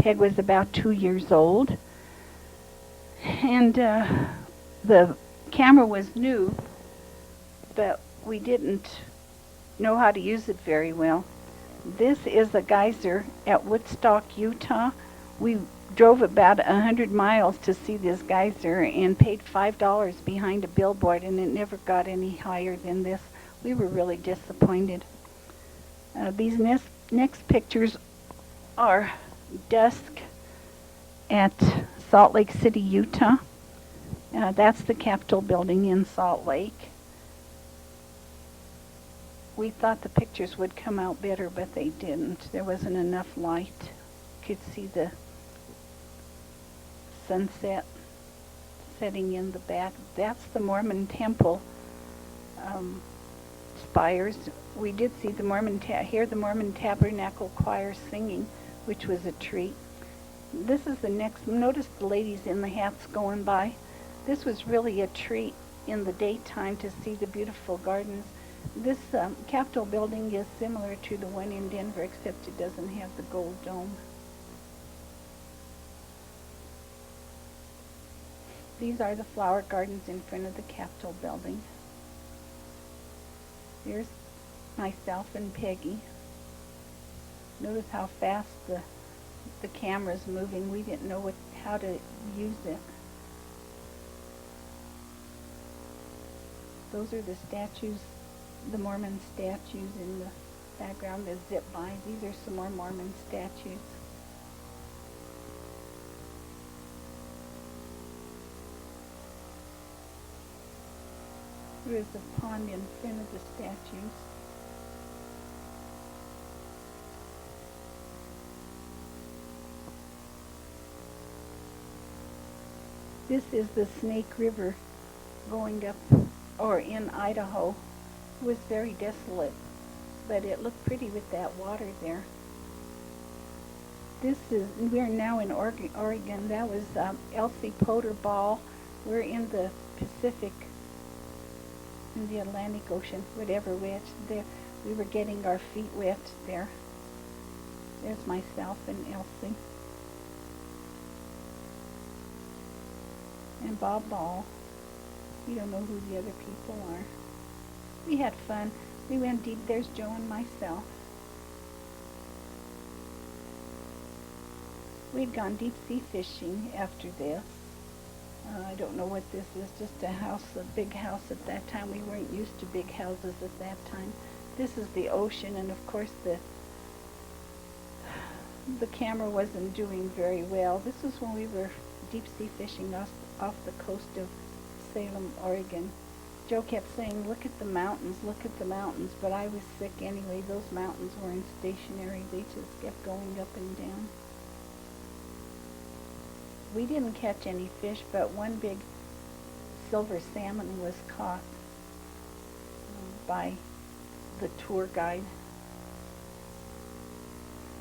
Peg was about 2 years old. And the camera was new, but we didn't know how to use it very well. This is a geyser at Woodstock, Utah. We drove about 100 miles to see this geyser and paid $5 behind a billboard, and it never got any higher than this. We were really disappointed. These next pictures are dusk at Salt Lake City, Utah. That's the Capitol building in Salt Lake. We thought the pictures would come out better, but they didn't. There wasn't enough light. You could see the sunset setting in the back. That's the Mormon temple spires. We did see the hear the Mormon Tabernacle Choir singing, which was a treat. This is the next. Notice the ladies in the hats going by. This was really a treat in the daytime to see the beautiful gardens. This Capitol building is similar to the one in Denver, except it doesn't have the gold dome. These are the flower gardens in front of the Capitol building. Here's myself and Peggy. Notice how fast the camera's moving. We didn't know how to use it. Those are the statues, the Mormon statues in the background that zip by. These are some more Mormon statues. There is a pond in front of the statues. This is the Snake River going up, or in Idaho. It was very desolate, but it looked pretty with that water there. We're now in Oregon. That was Elsie Potter Ball. We're in the Pacific, in the Atlantic Ocean, whatever, which there. We were getting our feet wet there. There's myself and Elsie. And Bob Ball. We don't know who the other people are. We had fun. We went deep. There's Joe and myself. We'd gone deep sea fishing after this. I don't know what this is, just a house, a big house at that time. We weren't used to big houses at that time. This is the ocean, and of course the camera wasn't doing very well. This was when we were deep sea fishing off the coast of Salem, Oregon. Joe kept saying, look at the mountains, but I was sick anyway. Those mountains weren't stationary. They just kept going up and down. We didn't catch any fish, but one big silver salmon was caught by the tour guide.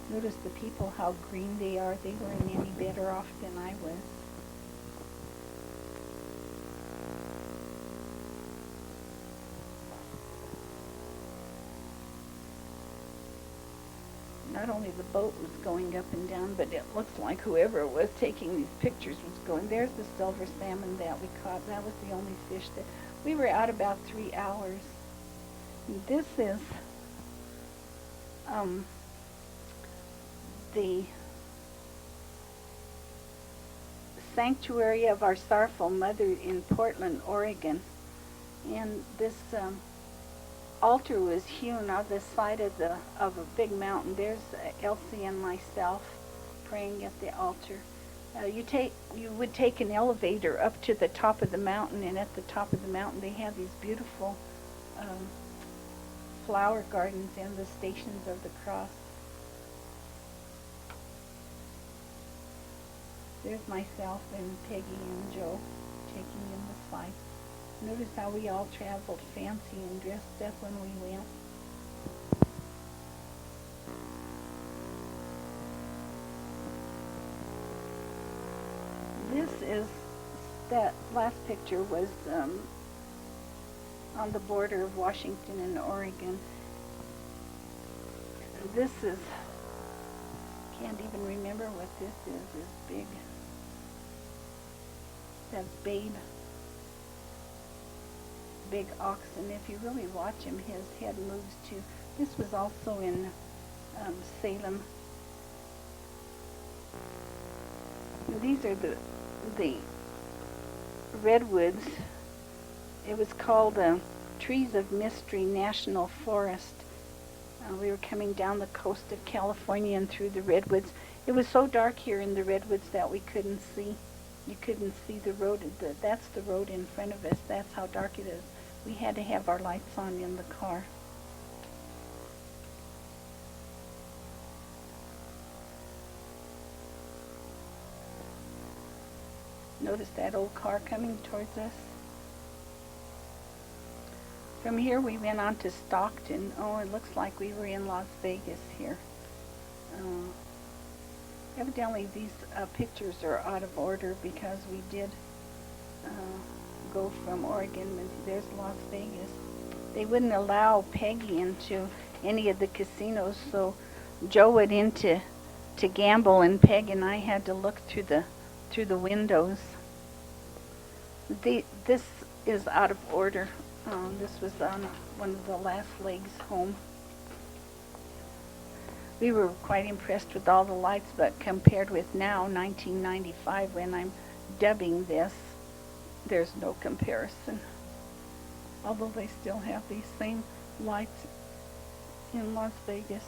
Notice the people, how green they are. They weren't any better off than I was. Not only the boat was going up and down, but it looks like whoever was taking these pictures was going. There's the silver salmon that we caught. That was the only fish that we were out about 3 hours. And this is the sanctuary of our Sorrowful Mother in Portland, Oregon. And this altar was hewn on the side of a big mountain. There's Elsie and myself praying at the altar. You would take an elevator up to the top of the mountain, and at the top of the mountain they have these beautiful flower gardens and the Stations of the Cross. There's myself and Peggy and Joe taking in the slide. Notice how we all traveled fancy and dressed up when we went. That last picture was on the border of Washington and Oregon. This is can't even remember what this is. This big, that's Babe. Big oxen. If you really watch him, his head moves too. This was also in Salem. And these are the redwoods. It was called Trees of Mystery National Forest. We were coming down the coast of California and through the redwoods. It was so dark here in the redwoods that we couldn't see. You couldn't see the road. That's the road in front of us. That's how dark it is. We had to have our lights on in the car. Notice that old car coming towards us. From here we went on to Stockton. Oh, it looks like we were in Las Vegas here. Evidently these pictures are out of order because we did go from Oregon, and there's Las Vegas. They wouldn't allow Peggy into any of the casinos, so Joe went in to gamble, and Peg and I had to look through the windows. This is out of order. This was on one of the last legs home. We were quite impressed with all the lights, but compared with now, 1995, when I'm dubbing this, there's no comparison. Although they still have these same lights in Las Vegas.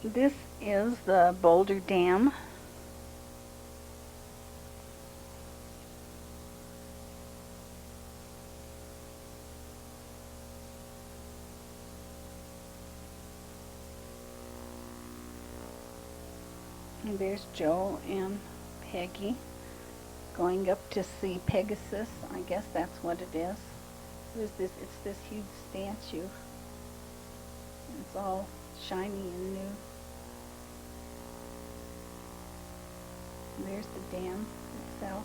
This is the Boulder Dam. And there's Joe and Peggy going up to see Pegasus. I guess that's what it is. It's this huge statue. It's all shiny and new. There's the dam itself.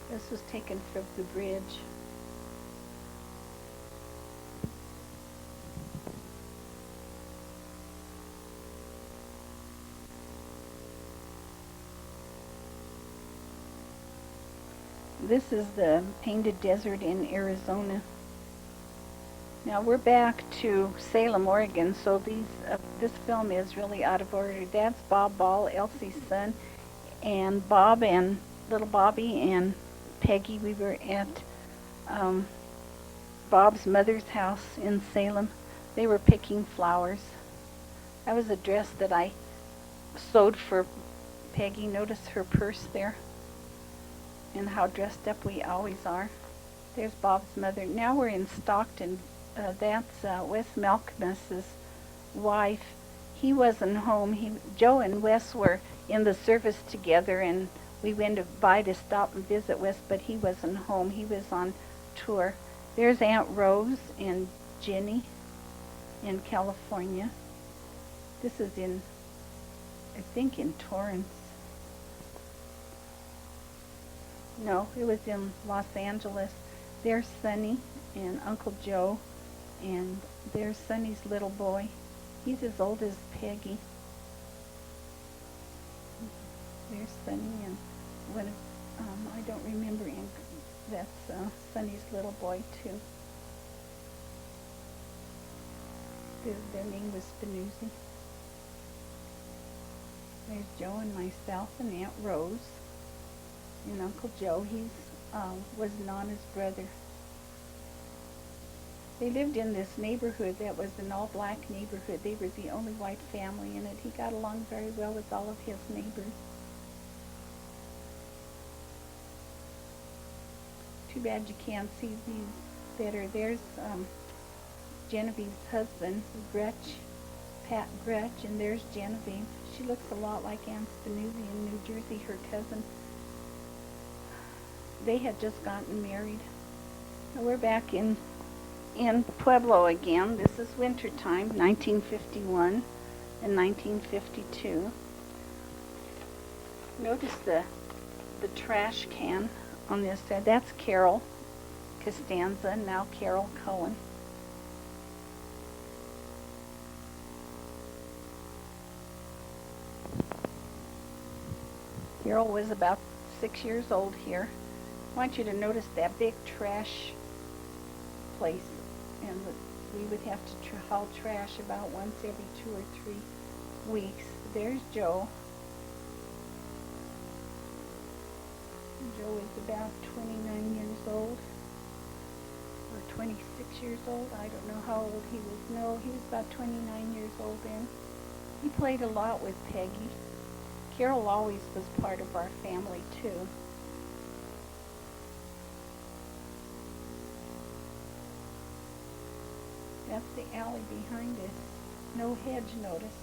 This was taken from the bridge. This is the Painted Desert in Arizona. Now we're back to Salem, Oregon, so this film is really out of order. That's Bob Ball, Elsie's son, and Bob and little Bobby and Peggy. We were at Bob's mother's house in Salem. They were picking flowers. That was a dress that I sewed for Peggy. Notice her purse there and how dressed up we always are. There's Bob's mother. Now we're in Stockton. That's Wes Malcolmus's wife. He wasn't home. Joe and Wes were in the service together, and we went by to stop and visit Wes, but he wasn't home. He was on tour. There's Aunt Rose and Jenny in California. This is in, I think, in Torrance. No, it was in Los Angeles. There's Sonny and Uncle Joe, and there's Sonny's little boy. He's as old as Peggy. There's Sonny and one of, I don't remember, that's Sonny's little boy too. Their name was Spinuzzi. There's Joe and myself and Aunt Rose. And Uncle Joe, he was Nana's brother. They lived in this neighborhood that was an all-black neighborhood. They were the only white family in it. He got along very well with all of his neighbors. Too bad you can't see these better. There's Genevieve's husband, Gretch, Pat Gretch, and there's Genevieve. She looks a lot like Ann Spinuzzi in New Jersey, her cousin. They had just gotten married. Now we're back in Pueblo again. This is winter time, 1951 and 1952. Notice the trash can on this side. That's Carol Costanza, now Carol Cohen. Carol was about 6 years old here. I want you to notice that big trash place, and we would have to haul trash about once every 2 or 3 weeks. There's Joe. Joe is about 29 years old, or 26 years old. I don't know how old he was. No, he was about 29 years old then. He played a lot with Peggy. Carol always was part of our family too. That's the alley behind us. No hedge, notice.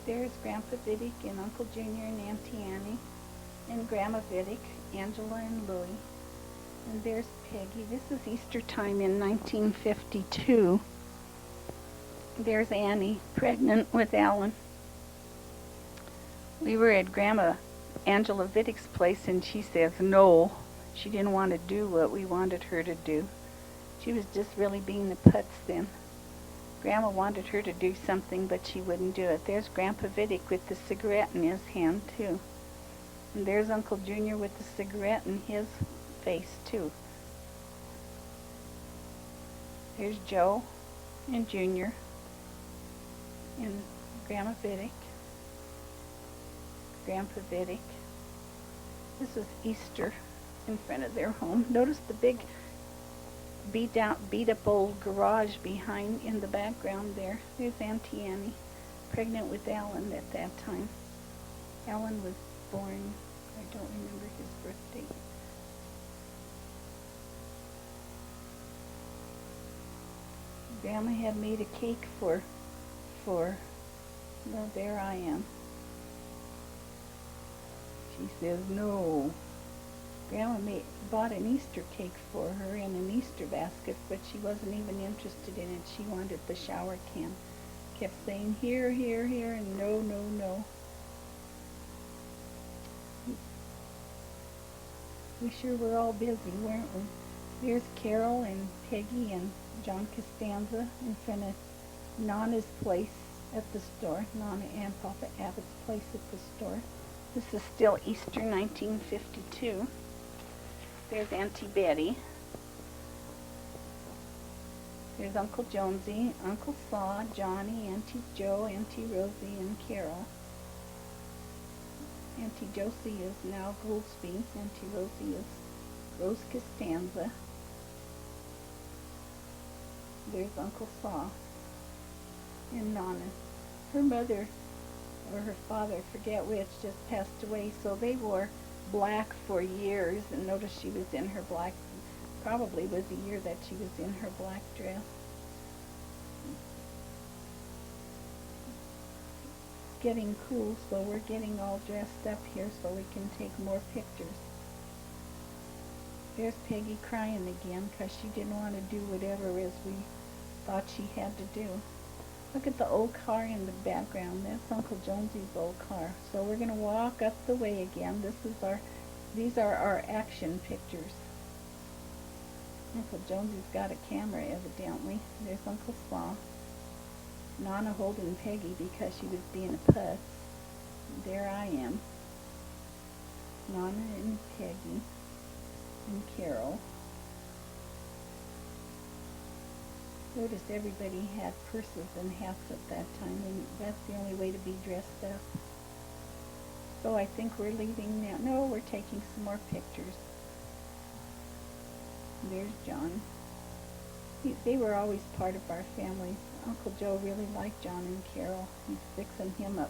There's Grandpa Viddick and Uncle Junior and Auntie Annie, and Grandma Viddick, Angela and Louie. And there's Peggy. This is Easter time in 1952. There's Annie, pregnant with Alan. We were at Grandma Angela Viddick's place, and she says no. She didn't want to do what we wanted her to do. She was just really being a putz then. Grandma wanted her to do something, but she wouldn't do it. There's Grandpa Viddick with the cigarette in his hand, too. And there's Uncle Junior with the cigarette in his face, too. There's Joe and Junior and Grandma Viddick. Grandpa Viddick. This is Easter in front of their home. Notice the big beat up old garage behind in the background there. There's Auntie Annie, pregnant with Alan at that time. Alan was born, I don't remember his birth date. Grandma had made a cake for, well, there I am. She says no. Grandma bought an Easter cake for her in an Easter basket, but she wasn't even interested in it. She wanted the shower can. Kept saying here, here, here, and no, no, no. We sure were all busy, weren't we? There's Carol and Peggy and John Costanza in front of Nana's place at the store. Nana and Papa Abbott's place at the store. This is still Easter 1952. There's Auntie Betty. There's Uncle Jonesy, Uncle Saw, Johnny, Auntie Joe, Auntie Rosie, and Carol. Auntie Josie is now Goolsby. Auntie Rosie is Rose Costanza. There's Uncle Saw and Nana. Her mother, or her father, forget which, just passed away, so they wore black for years, and notice she was in her black, probably was the year that she was in her black dress. Getting cool, so we're getting all dressed up here so we can take more pictures. There's Peggy crying again because she didn't want to do whatever as we thought she had to do. Look at the old car in the background. That's Uncle Jonesy's old car. So we're going to walk up the way again. These are our action pictures. Uncle Jonesy's got a camera, evidently. There's Uncle Saw. Nana holding Peggy because she was being a putz. There I am. Nana and Peggy and Carol. Notice everybody had purses and hats at that time, and that's the only way to be dressed up. So I think we're leaving now. No, we're taking some more pictures. There's John. They were always part of our family. Uncle Joe really liked John and Carol. He's fixing him up.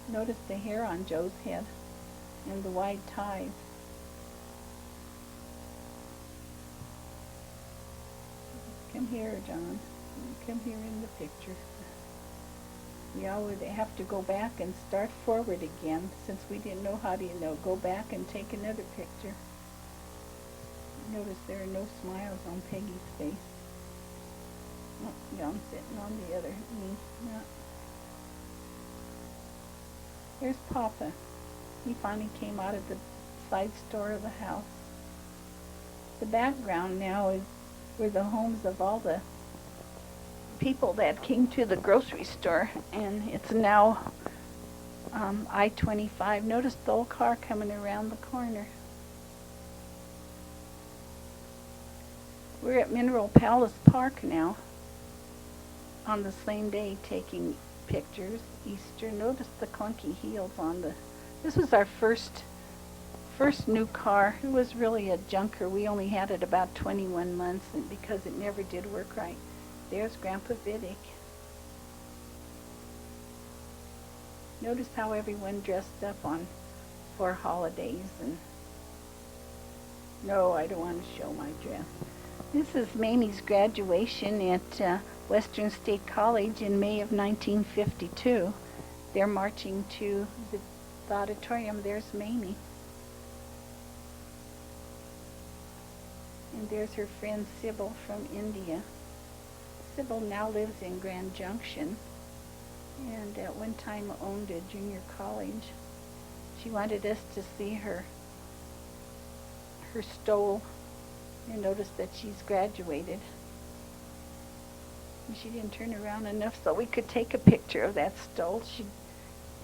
Notice the hair on Joe's head and the wide ties. Come here, John. Come here in the picture. We always have to go back and start forward again since we didn't know how to go back and take another picture. Notice there are no smiles on Peggy's face. Oh, John's sitting on the other knee. No. Here's Papa. He finally came out of the side store of the house. The background now is were the homes of all the people that came to the grocery store, and it's now I-25. Notice the old car coming around the corner. We're at Mineral Palace Park now on the same day taking pictures. Easter. Notice the clunky heels on the... This was our first new car. It was really a junker. We only had it about 21 months and because it never did work right. There's Grandpa Vidic. Notice how everyone dressed up for holidays. And no, I don't want to show my dress. This is Mamie's graduation at Western State College in May of 1952. They're marching to the auditorium. There's Mamie. And there's her friend Sybil from India. Sybil now lives in Grand Junction and at one time owned a junior college. She wanted us to see her stole and notice that she's graduated. And she didn't turn around enough so we could take a picture of that stole. She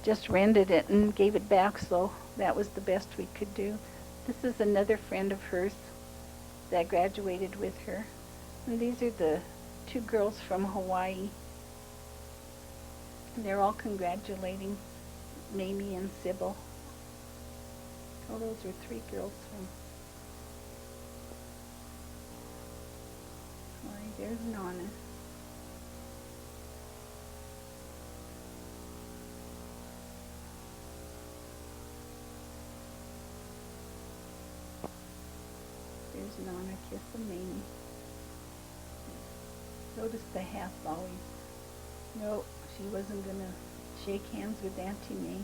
just rented it and gave it back, so that was the best we could do. This is another friend of hers that graduated with her. And these are the two girls from Hawaii. And they're all congratulating Mamie and Sybil. Oh, those are three girls from Hawaii. There's Nana. There's Nana kissing Mamie. Notice the hats always. No, she wasn't going to shake hands with Auntie May.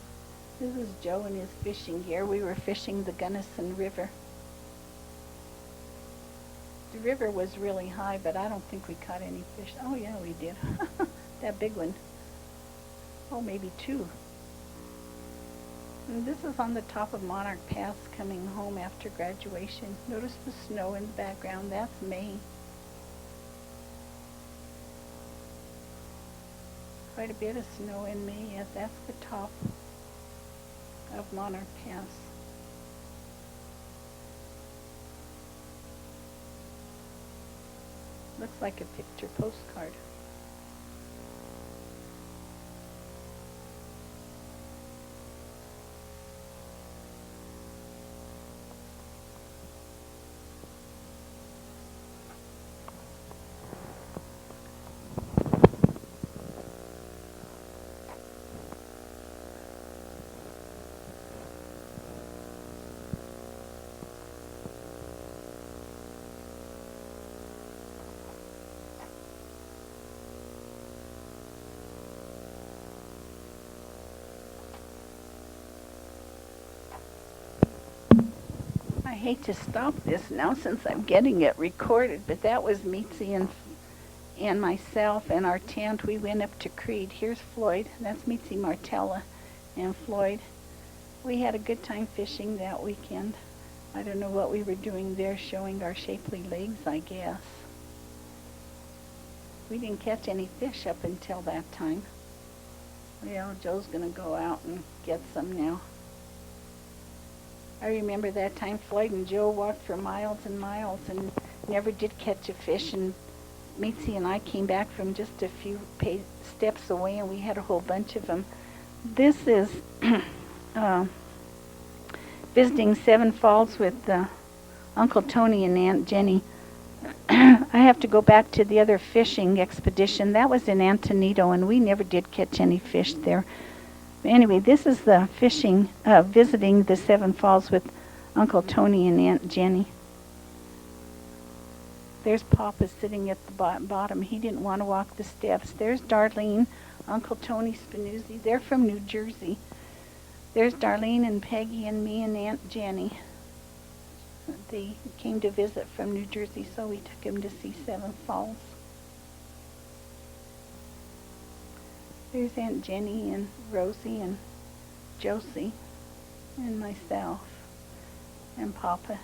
This is Joe in his fishing gear. We were fishing the Gunnison River. The river was really high, but I don't think we caught any fish. Oh yeah, we did. That big one. Oh, maybe two. And this is on the top of Monarch Pass coming home after graduation. Notice the snow in the background. That's May. Quite a bit of snow in May. Yes, that's the top of Monarch Pass. Looks like a picture postcard. I hate to stop this now since I'm getting it recorded, but that was Mitzi and myself and our tent. We went up to Creed. Here's Floyd. That's Mitzi, Martella, and Floyd. We had a good time fishing that weekend. I don't know what we were doing there, showing our shapely legs, I guess. We didn't catch any fish up until that time. Well, Joe's going to go out and get some now. I remember that time Floyd and Joe walked for miles and miles and never did catch a fish, and Mitzi and I came back from just a few steps away and we had a whole bunch of them. This is visiting Seven Falls with Uncle Tony and Aunt Jenny. I have to go back to the other fishing expedition. That was in Antonito and we never did catch any fish there. Anyway, this is the fishing, visiting the Seven Falls with Uncle Tony and Aunt Jenny. There's Papa sitting at the bottom. He didn't want to walk the steps. There's Darlene, Uncle Tony Spinuzzi. They're from New Jersey. There's Darlene and Peggy and me and Aunt Jenny. They came to visit from New Jersey, so we took them to see Seven Falls. There's Aunt Jenny and Rosie and Josie and myself and Papa.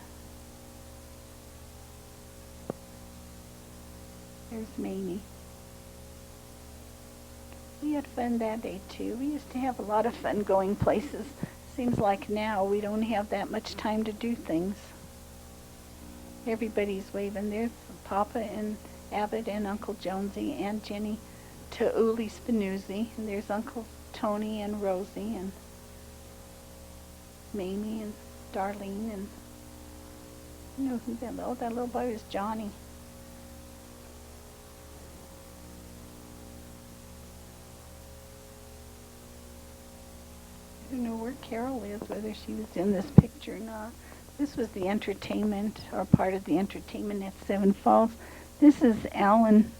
There's Mamie. We had fun that day too. We used to have a lot of fun going places. Seems like now we don't have that much time to do things. Everybody's waving. There's Papa and Abbott and Uncle Jonesy and Jenny to Uli Spinuzzi. And there's Uncle Tony and Rosie and Mamie and Darlene and you know who that little boy was Johnny. I don't know where Carol is, whether she was in this picture or not. This was the entertainment, or part of the entertainment at Seven Falls. This is Alan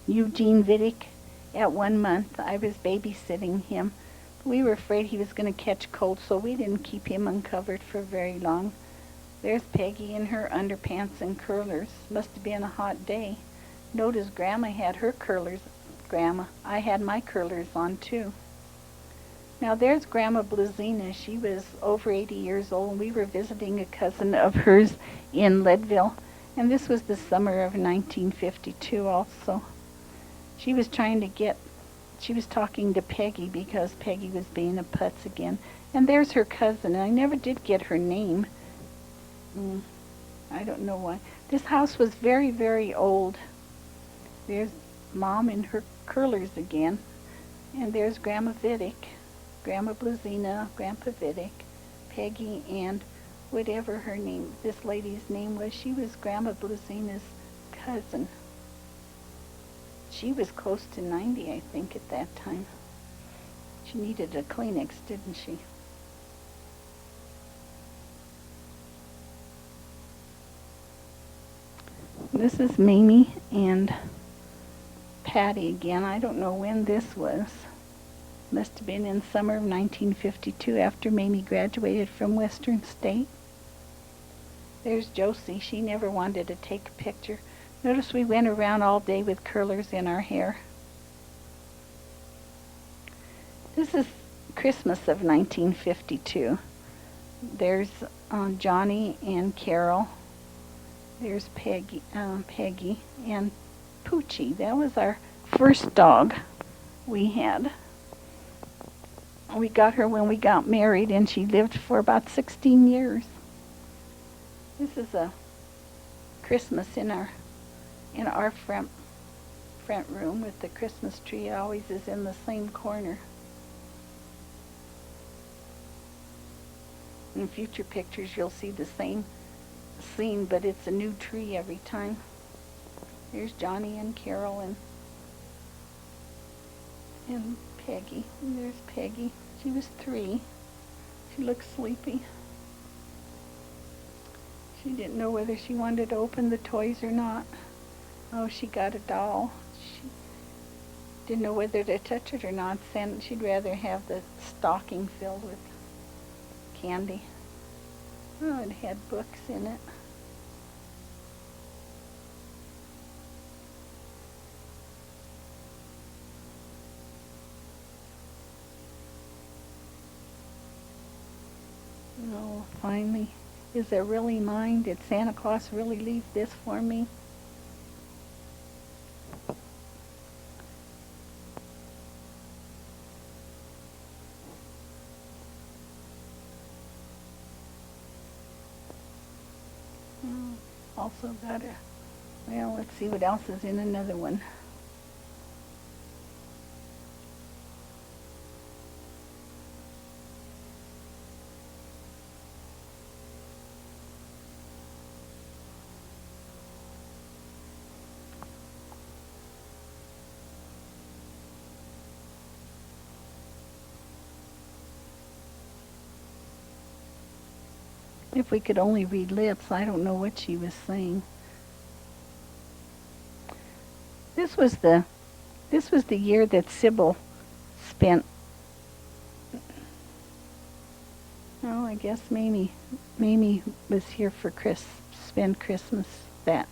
Eugene Vidic at 1 month. I was babysitting him. We were afraid he was going to catch cold, so we didn't keep him uncovered for very long. There's Peggy in her underpants and curlers. Must have been a hot day. Notice Grandma had her curlers. Grandma, I had my curlers on too. Now there's Grandma Blazina. She was over 80 years old, and we were visiting a cousin of hers in Leadville. And this was the summer of 1952 also. She was talking to Peggy because Peggy was being a putz again. And there's her cousin, and I never did get her name. I don't know why. This house was very, very old. There's Mom in her curlers again. And there's Grandma Vidic. Grandma Blazina, Grandpa Vidic, Peggy, and whatever her name, this lady's name was, she was Grandma Blazina's cousin. She was close to 90, I think, at that time. She needed a Kleenex, didn't she? This is Mamie and Patty again. I don't know when this was. Must have been in summer of 1952 after Mamie graduated from Western State. There's Josie. She never wanted to take a picture. Notice we went around all day with curlers in our hair. This is Christmas of 1952. There's Johnny and Carol. There's Peggy and Poochie. That was our first dog we had. We got her when we got married, and she lived for about 16 years. This is a Christmas in our front room with the Christmas tree. It always is in the same corner. In future pictures, you'll see the same scene, but it's a new tree every time. There's Johnny and Carol and Peggy. And there's Peggy. She was 3. She looks sleepy. She didn't know whether she wanted to open the toys or not. Oh, she got a doll. She didn't know whether to touch it or not. She'd rather have the stocking filled with candy. Oh, it had books in it. Oh, finally. Is it really mine? Did Santa Claus really leave this for me? Also got well, let's see what else is in another one. If we could only read lips, I don't know what she was saying. This was the year that Sybil spent. Oh, I guess Mamie was here for spend Christmas that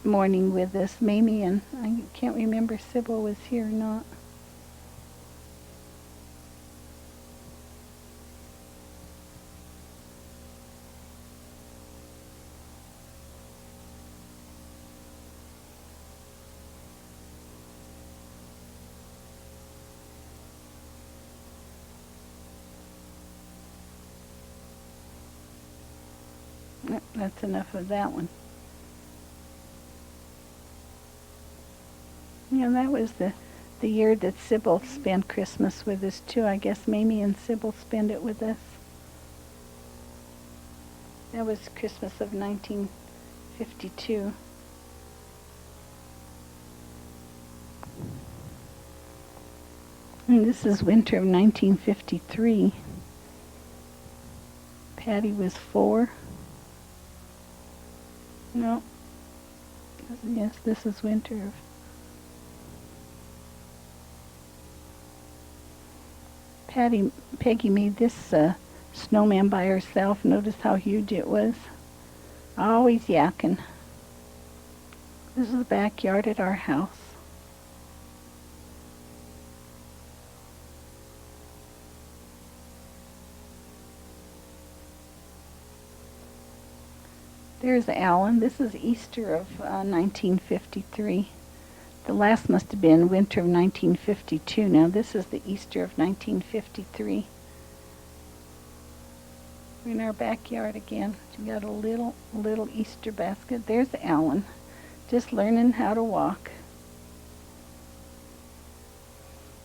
morning with us. Mamie and I can't remember if Sybil was here or not. That's enough of that one. Yeah, that was the year that Sybil spent Christmas with us too. I guess Mamie and Sybil spent it with us. That was Christmas of 1952. And this is winter of 1953. Patty was 4. No. Yes, this is winter of... Peggy made this snowman by herself. Notice how huge it was. Always yakking. This is the backyard at our house. There's Alan. This is Easter of 1953. The last must have been winter of 1952. Now this is the Easter of 1953. We're in our backyard again. We got a little Easter basket. There's Alan, just learning how to walk.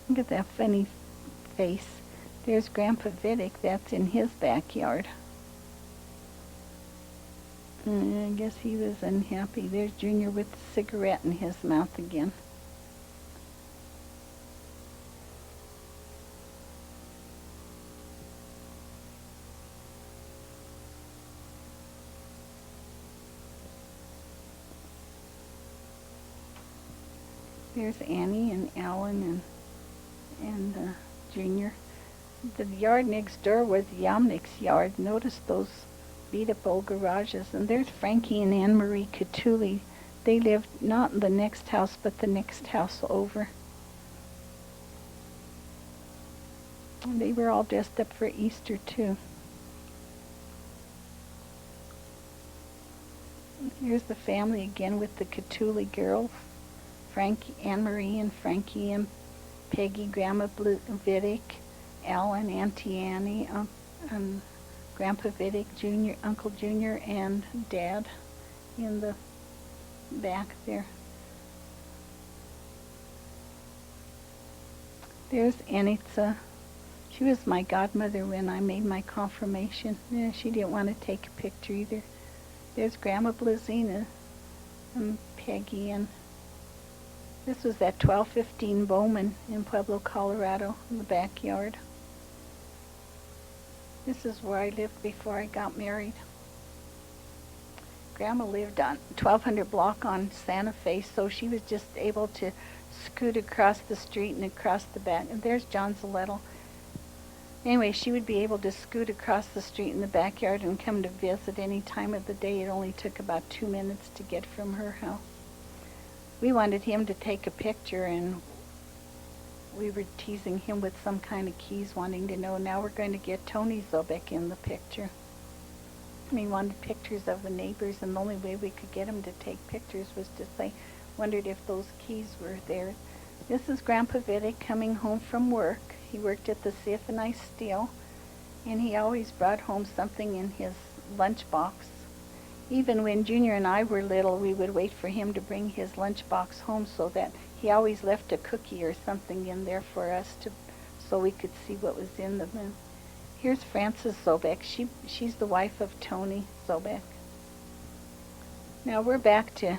Look at that funny face. There's Grandpa Vidic. That's in his backyard. I guess he was unhappy. There's Junior with the cigarette in his mouth again. There's Annie and Alan and Junior. The yard next door was Yamnik's yard. Notice those beat-up old garages. And there's Frankie and Anne Marie Catuli. They lived not in the next house, but the next house over. And they were all dressed up for Easter, too. Here's the family again with the Catuli girls. Frankie, Anne Marie and Frankie and Peggy, Grandma Vidic, Alan, Auntie Annie, and Grandpa Vidic, Junior, Uncle Junior, and Dad in the back there. There's Anitza. She was my godmother when I made my confirmation. Yeah, she didn't want to take a picture either. There's Grandma Blazina and Peggy, and this was at 1215 Bowman in Pueblo, Colorado, in the backyard. This is where I lived before I got married. Grandma lived on 1200 block on Santa Fe, so she was just able to scoot across the street and across the back. And there's John Zoletto. Anyway, she would be able to scoot across the street in the backyard and come to visit any time of the day. It only took about 2 minutes to get from her house. We wanted him to take a picture, and we were teasing him with some kind of keys, wanting to know. Now we're going to get Tony Zobek in the picture. We wanted pictures of the neighbors, and the only way we could get him to take pictures was to say, wondered if those keys were there. This is Grandpa Vidic coming home from work. He worked at the CF&I Steel, and he always brought home something in his lunchbox. Even when Junior and I were little, we would wait for him to bring his lunchbox home, so that he always left a cookie or something in there for us so we could see what was in them. Here's Frances Zobek. She's the wife of Tony Zobek. Now we're back to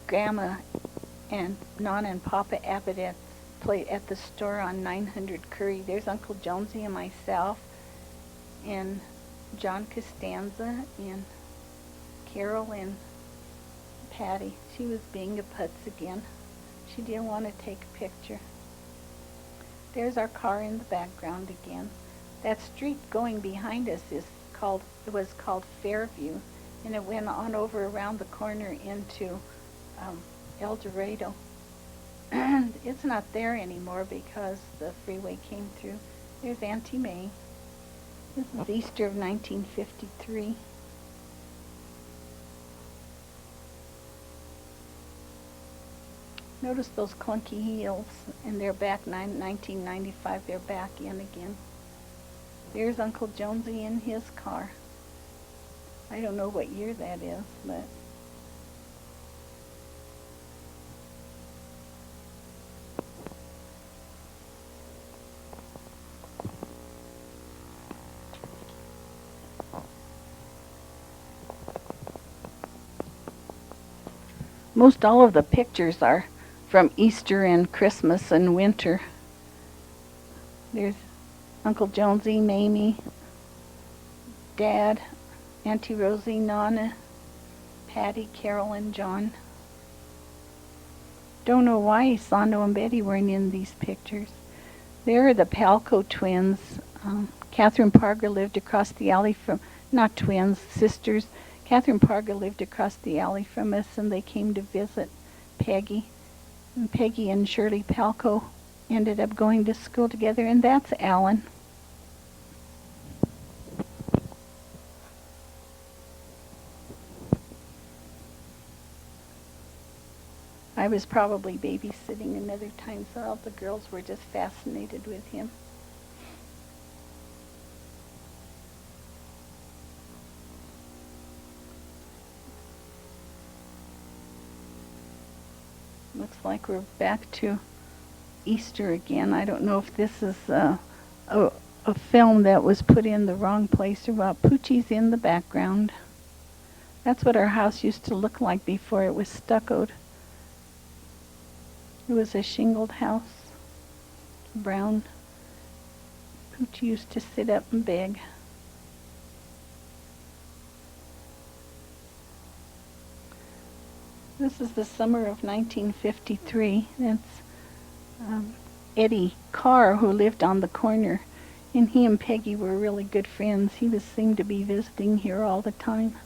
Grandma and Nana and Papa Abbate at the store on 900 Curry. There's Uncle Jonesy and myself and John Costanza and Carol and Patty. She was being a putz again. She didn't want to take a picture. There's our car in the background again. That street going behind us was called Fairview, and it went on over around the corner into El Dorado. And it's not there anymore because the freeway came through. There's Auntie May. This is Easter of 1953. Notice those clunky heels, and they're back 1995. They're back in again. There's Uncle Jonesy in his car. I don't know what year that is, but most all of the pictures are from Easter and Christmas and winter. There's Uncle Jonesy, Mamie, Dad, Auntie Rosie, Nana, Patty, Carol, and John. Don't know why Sando and Betty weren't in these pictures. There are the Palco twins. Catherine Parga lived across the alley from, not twins, sisters. Catherine Parga lived across the alley from us, and they came to visit Peggy. And Peggy and Shirley Palco ended up going to school together, and that's Alan. I was probably babysitting another time, so all the girls were just fascinated with him. Looks like we're back to Easter again. I don't know if this is a film that was put in the wrong place or what. Poochie's in the background. That's what our house used to look like before it was stuccoed. It was a shingled house, brown. Poochie used to sit up and beg. This is the summer of 1953. That's Eddie Carr, who lived on the corner, and he and Peggy were really good friends. He seemed to be visiting here all the time.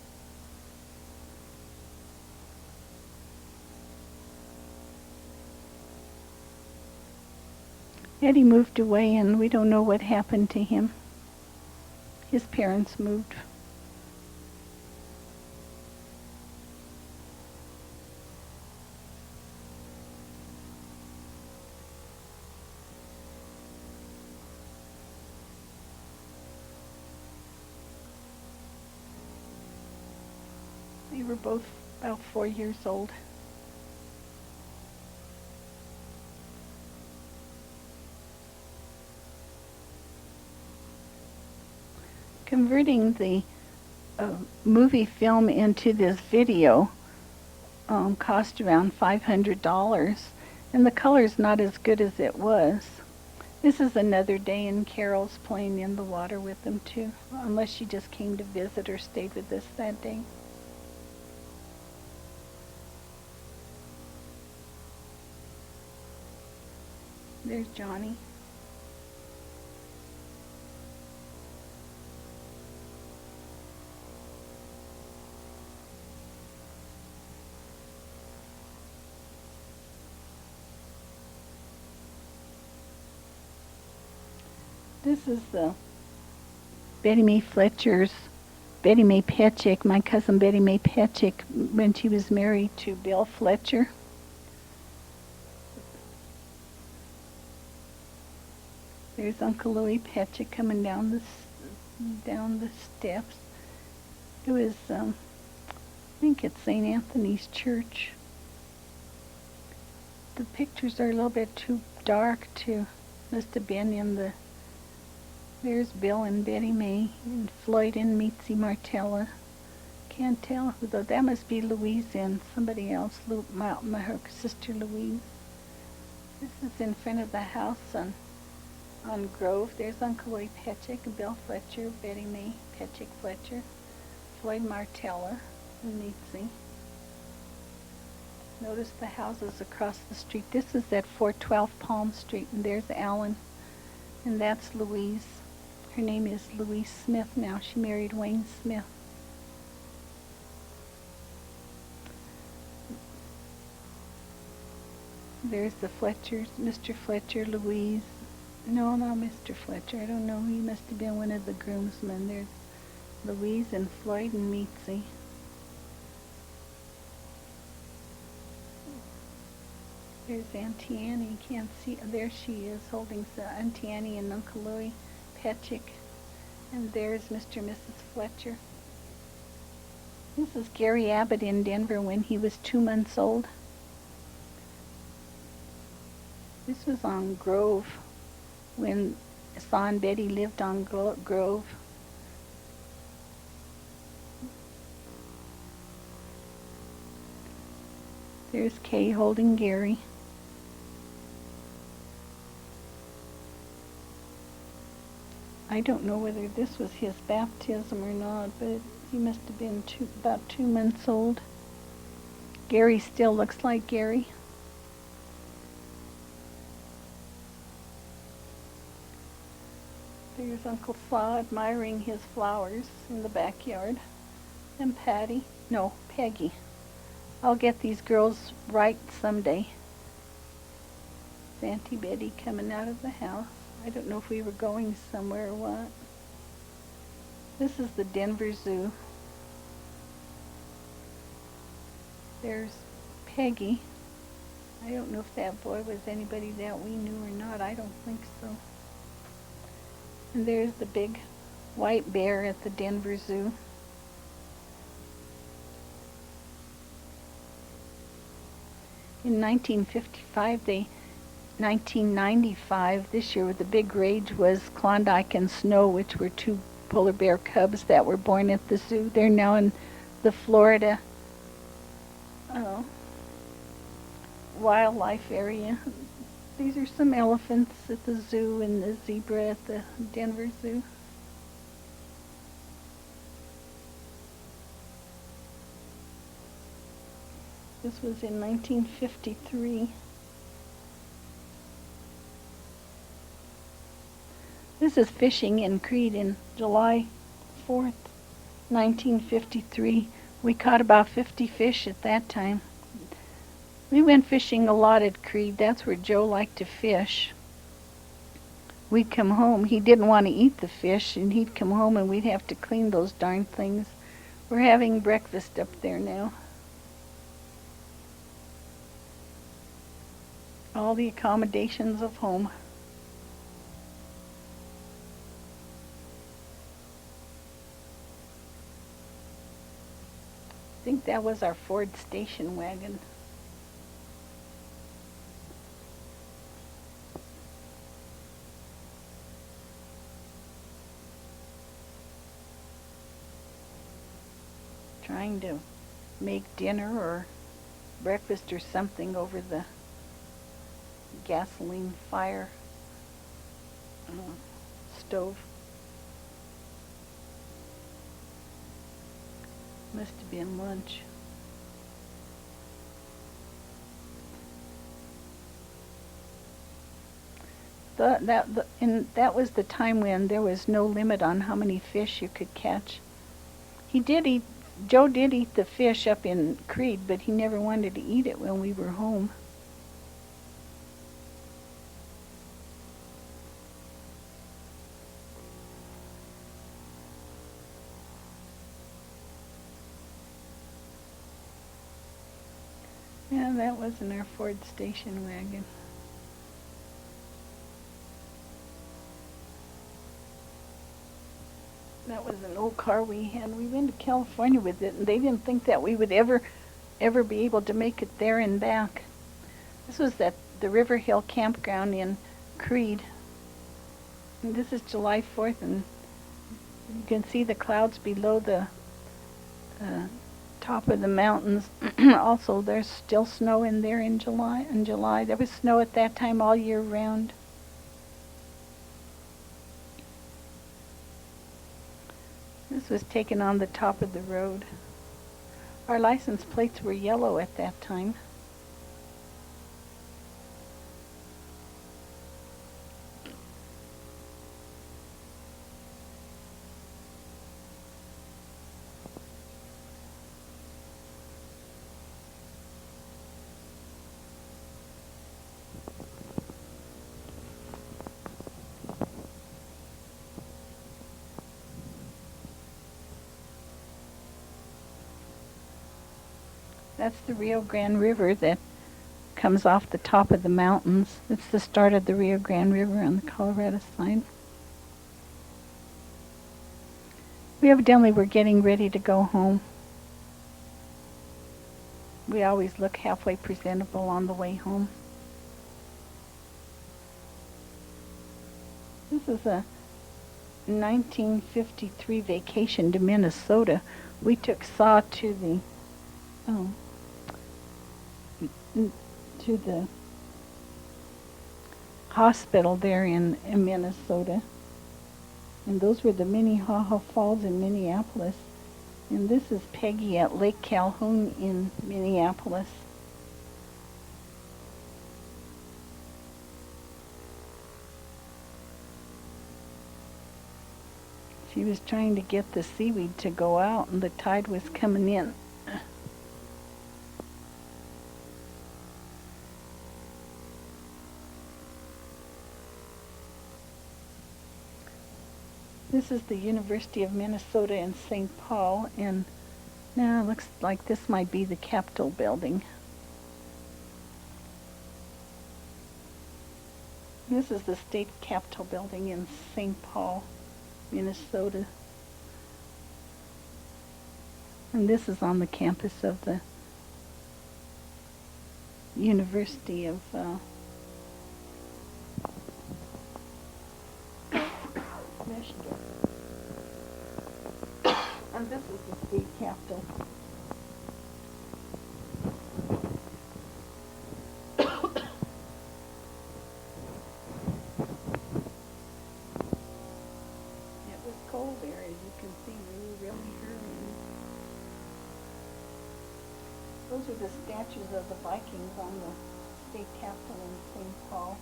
Eddie moved away, and we don't know what happened to him. His parents moved. They were both about 4 years old. Converting the movie film into this video cost around $500, and the color's not as good as it was. This is another day, and Carol's playing in the water with them too, unless she just came to visit or stayed with us that day. There's Johnny. This is the Betty Mae Fletcher's, Betty Mae Petchick, my cousin Betty Mae Petchick, when she was married to Bill Fletcher. There's Uncle Louis Petchick coming down the steps. It was, I think it's St. Anthony's Church. The pictures are a little bit too dark to, must have been in the, there's Bill and Betty Mae, and Floyd and Mitzi Martella. Can't tell who though, that must be Louise and somebody else, her sister Louise. This is in front of the house on Grove. There's Uncle Louis Petchick, Bill Fletcher, Betty Mae Petchick Fletcher, Floyd Martella, and Mitzi. Notice the houses across the street. This is at 412 Palm Street, and there's Alan, and that's Louise. Her name is Louise Smith now. She married Wayne Smith. There's the Fletchers, Mr. Fletcher, Louise. No, not Mr. Fletcher. I don't know. He must have been one of the groomsmen. There's Louise and Floyd and Mitzi. There's Auntie Annie. You can't see. There she is holding Auntie Annie and Uncle Louis Petchick. And there's Mr. and Mrs. Fletcher. This is Gary Abbate in Denver when he was 2 months old. This was on Grove when Saw and Betty lived on Grove. There's Kay holding Gary. I don't know whether this was his baptism or not, but he must have been about 2 months old. Gary still looks like Gary. There's Uncle Saw admiring his flowers in the backyard. And Peggy. I'll get these girls right someday. Auntie Betty coming out of the house. I don't know if we were going somewhere or what. This is the Denver Zoo. There's Peggy. I don't know if that boy was anybody that we knew or not. I don't think so. And there's the big white bear at the Denver Zoo. In 1995, this year, the big rage was Klondike and Snow, which were 2 polar bear cubs that were born at the zoo. They're now in the Florida wildlife area. These are some elephants at the zoo and the zebra at the Denver Zoo. This was in 1953. This is fishing in Creede in July 4th, 1953. We caught about 50 fish at that time. We went fishing a lot at Creede. That's where Joe liked to fish. We'd come home. He didn't want to eat the fish, and he'd come home and we'd have to clean those darn things. We're having breakfast up there now. All the accommodations of home. I think that was our Ford station wagon. Trying to make dinner or breakfast or something over the gasoline fire stove. Must have been lunch. That was the time when there was no limit on how many fish you could catch. Joe did eat the fish up in Creede, but he never wanted to eat it when we were home. Yeah, that wasn't our Ford station wagon. That was an old car we had. We went to California with it, and they didn't think that we would ever be able to make it there and back. This was at the River Hill campground in Creede. And this is July 4th, and you can see the clouds below the top of the mountains. Also, there's still snow in there in July. There was snow at that time all year round. This was taken on the top of the road. Our license plates were yellow at that time. That's the Rio Grande River that comes off the top of the mountains. It's the start of the Rio Grande River on the Colorado side. We evidently were getting ready to go home. We always look halfway presentable on the way home. This is a 1953 vacation to Minnesota. We took Saw to the hospital there in Minnesota. And those were the Minnehaha Falls in Minneapolis. And this is Peggy at Lake Calhoun in Minneapolis. She was trying to get the seaweed to go out, and the tide was coming in. This is the University of Minnesota in St. Paul, and now it looks like this might be the Capitol building. This is the state Capitol building in St. Paul, Minnesota. And this is on the campus of the University of Michigan. And this is the state capitol. It was cold there, as you can see. We were really hurrying. Those are the statues of the Vikings on the state capitol in St. Paul.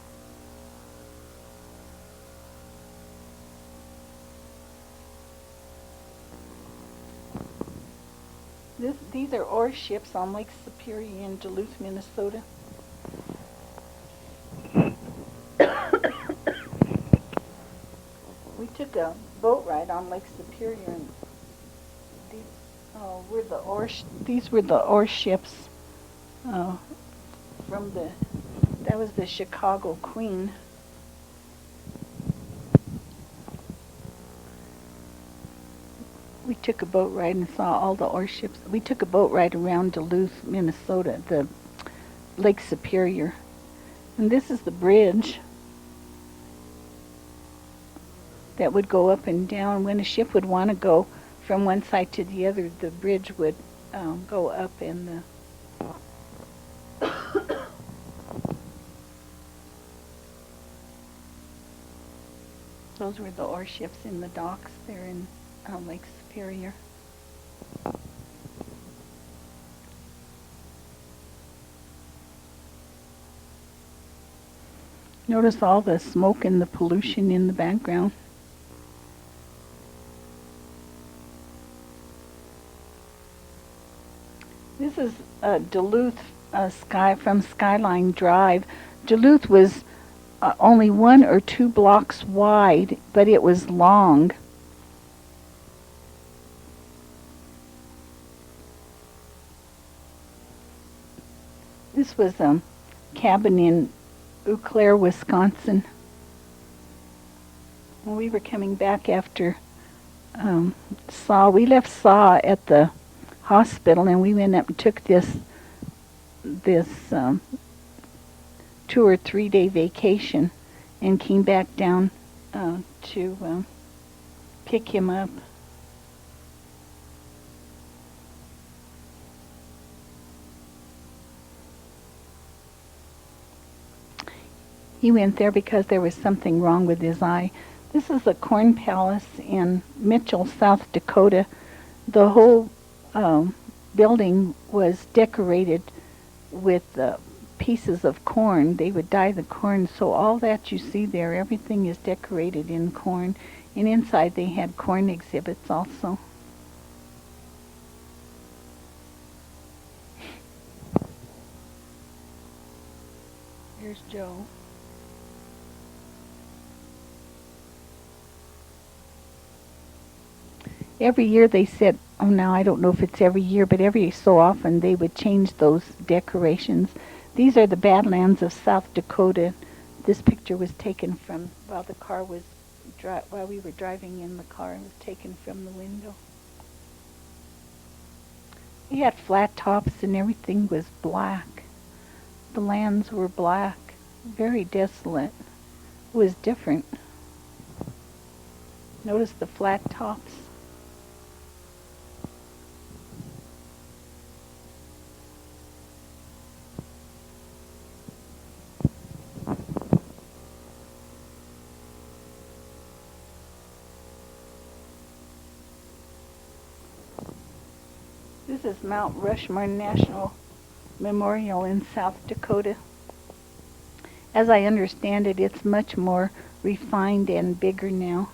These are ore ships on Lake Superior in Duluth, Minnesota. We took a boat ride on Lake Superior, and these were the ore ships that was the Chicago Queen. We took a boat ride and saw all the ore ships. We took a boat ride around Duluth, Minnesota, the Lake Superior. And this is the bridge that would go up and down. When a ship would want to go from one side to the other, the bridge would go up, and those were the ore ships in the docks there in Lake Superior. Notice all the smoke and the pollution in the background. This is Duluth from Skyline Drive. Duluth was only 1 or 2 blocks wide, but it was long. This was a cabin in Eau Claire, Wisconsin. When we were coming back after Saw, we left Saw at the hospital, and we went up and took this 2 or 3 day vacation, and came back down to pick him up. He went there because there was something wrong with his eye. This is the Corn Palace in Mitchell, South Dakota. The whole building was decorated with pieces of corn. They would dye the corn, so all that you see there, everything is decorated in corn. And inside they had corn exhibits also. Here's Joe. Every year they said, oh, now I don't know if it's every year, but every so often they would change those decorations. These are the Badlands of South Dakota. This picture was taken from while we were driving in the car. It was taken from the window. He had flat tops and everything was black. The lands were black, very desolate. It was different. Notice the flat tops. This is Mount Rushmore National Memorial in South Dakota. As I understand it, it's much more refined and bigger now.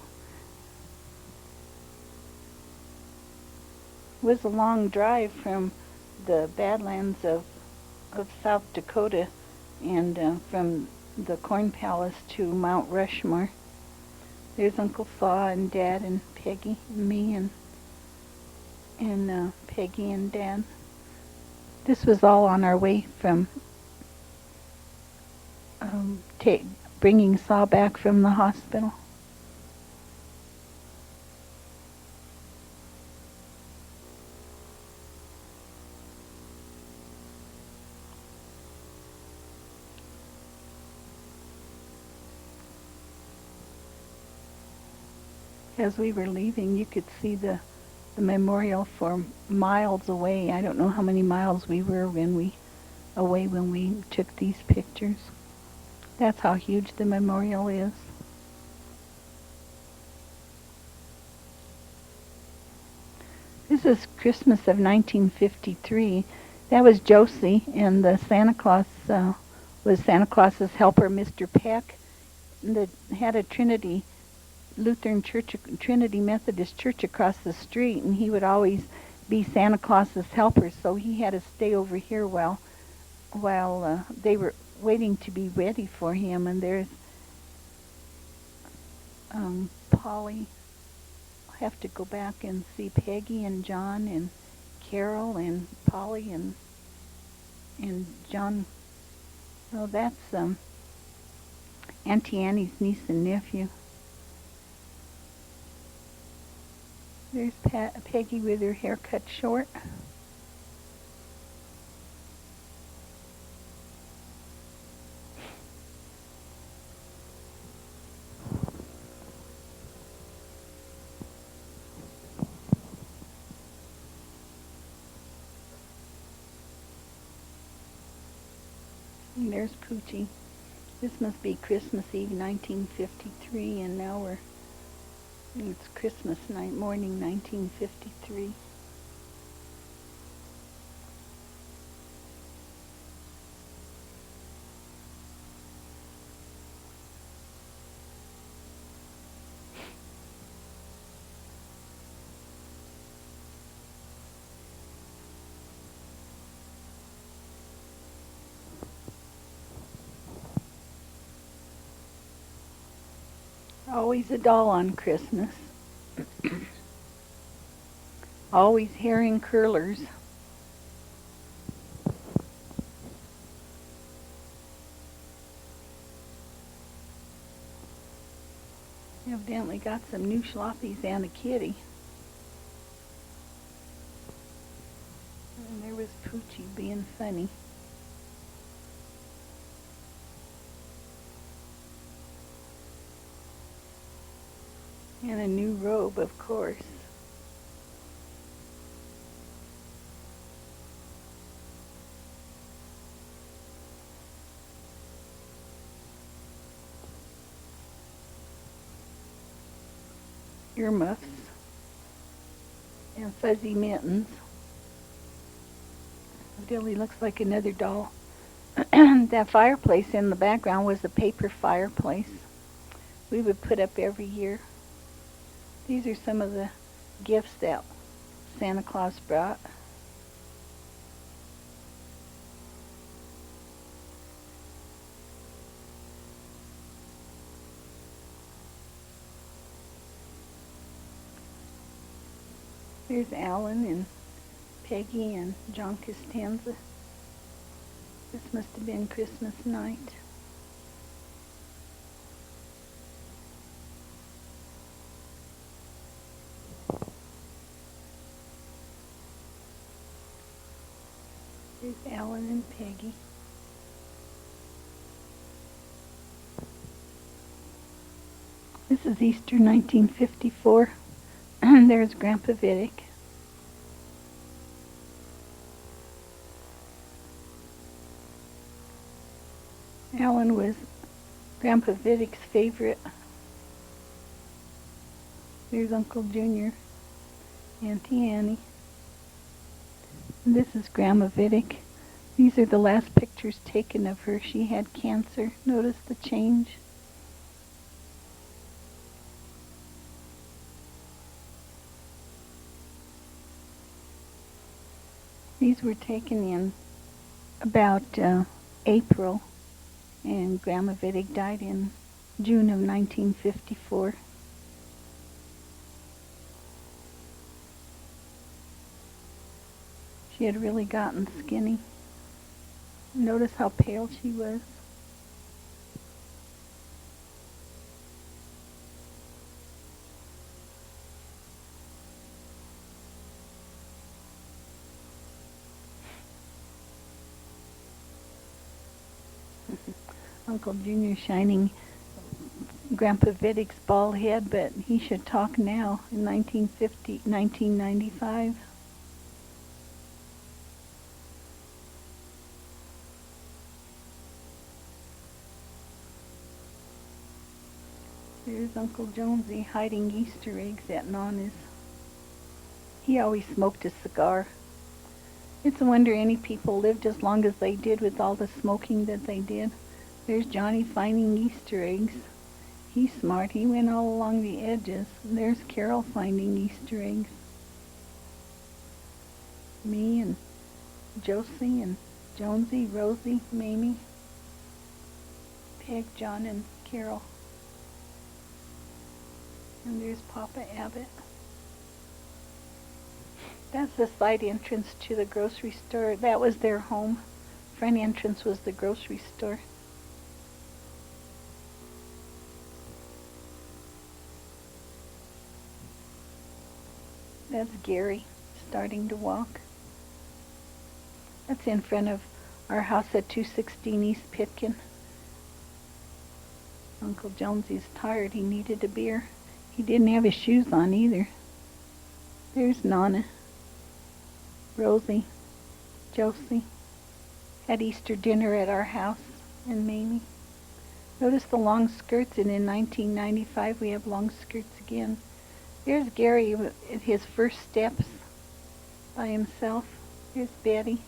It was a long drive from the Badlands of South Dakota and from the Corn Palace to Mount Rushmore. There's Uncle Saw and Dad and Peggy and me and Peggy and Dad. This was all on our way from bringing Saw back from the hospital. As we were leaving, you could see the memorial for miles away. I don't know how many miles we were when we took these pictures. That's how huge the memorial is. This is Christmas of 1953. That was Josie, and the Santa Claus was Santa Claus's helper, Mr. Peck, that had a Trinity Lutheran Church, Trinity Methodist Church across the street, and he would always be Santa Claus's helper, so he had to stay over here while they were waiting to be ready for him. And there's Polly. I'll have to go back and see Peggy and John and Carol and Polly and John. Oh, that's Auntie Annie's niece and nephew. There's Peggy with her hair cut short. And there's Poochie. This must be Christmas Eve 1953, and now it's Christmas night, morning 1953. Always a doll on Christmas. Always hair in curlers. Evidently got some new schloppies and a kitty. And there was Poochie being funny. And a new robe, of course. Earmuffs and fuzzy mittens. Dilly looks like another doll. That fireplace in the background was a paper fireplace we would put up every year. These are some of the gifts that Santa Claus brought. Here's Alan and Peggy and John Costanza. This must have been Christmas night. and Peggy. This is Easter 1954. And there's Grandpa Vidic. Alan was Grandpa Vidic's favorite. There's Uncle Junior, Auntie Annie. And this is Grandma Vidic. These are the last pictures taken of her. She had cancer. Notice the change. These were taken in about April, and Grandma Vidic died in June of 1954. She had really gotten skinny. Notice how pale she was. Uncle Junior shining Grandpa Vidic's bald head, but he should talk now in 1995. There's Uncle Jonesy hiding Easter eggs at Nana's. He always smoked a cigar. It's a wonder any people lived as long as they did with all the smoking that they did. There's Johnny finding Easter eggs. He's smart. He went all along the edges. There's Carol finding Easter eggs. Me and Josie and Jonesy, Rosie, Mamie, Peg, John, and Carol. And there's Papa Abbott. That's the side entrance to the grocery store. That was their home. Front entrance was the grocery store. That's Gary starting to walk. That's in front of our house at 216 East Pitkin. Uncle Jonesy's tired. He needed a beer. He didn't have his shoes on either. There's Nana, Rosie, Josie. Had Easter dinner at our house, and Mamie. Notice the long skirts, and in 1995 we have long skirts again. There's Gary at his first steps by himself. Here's Betty.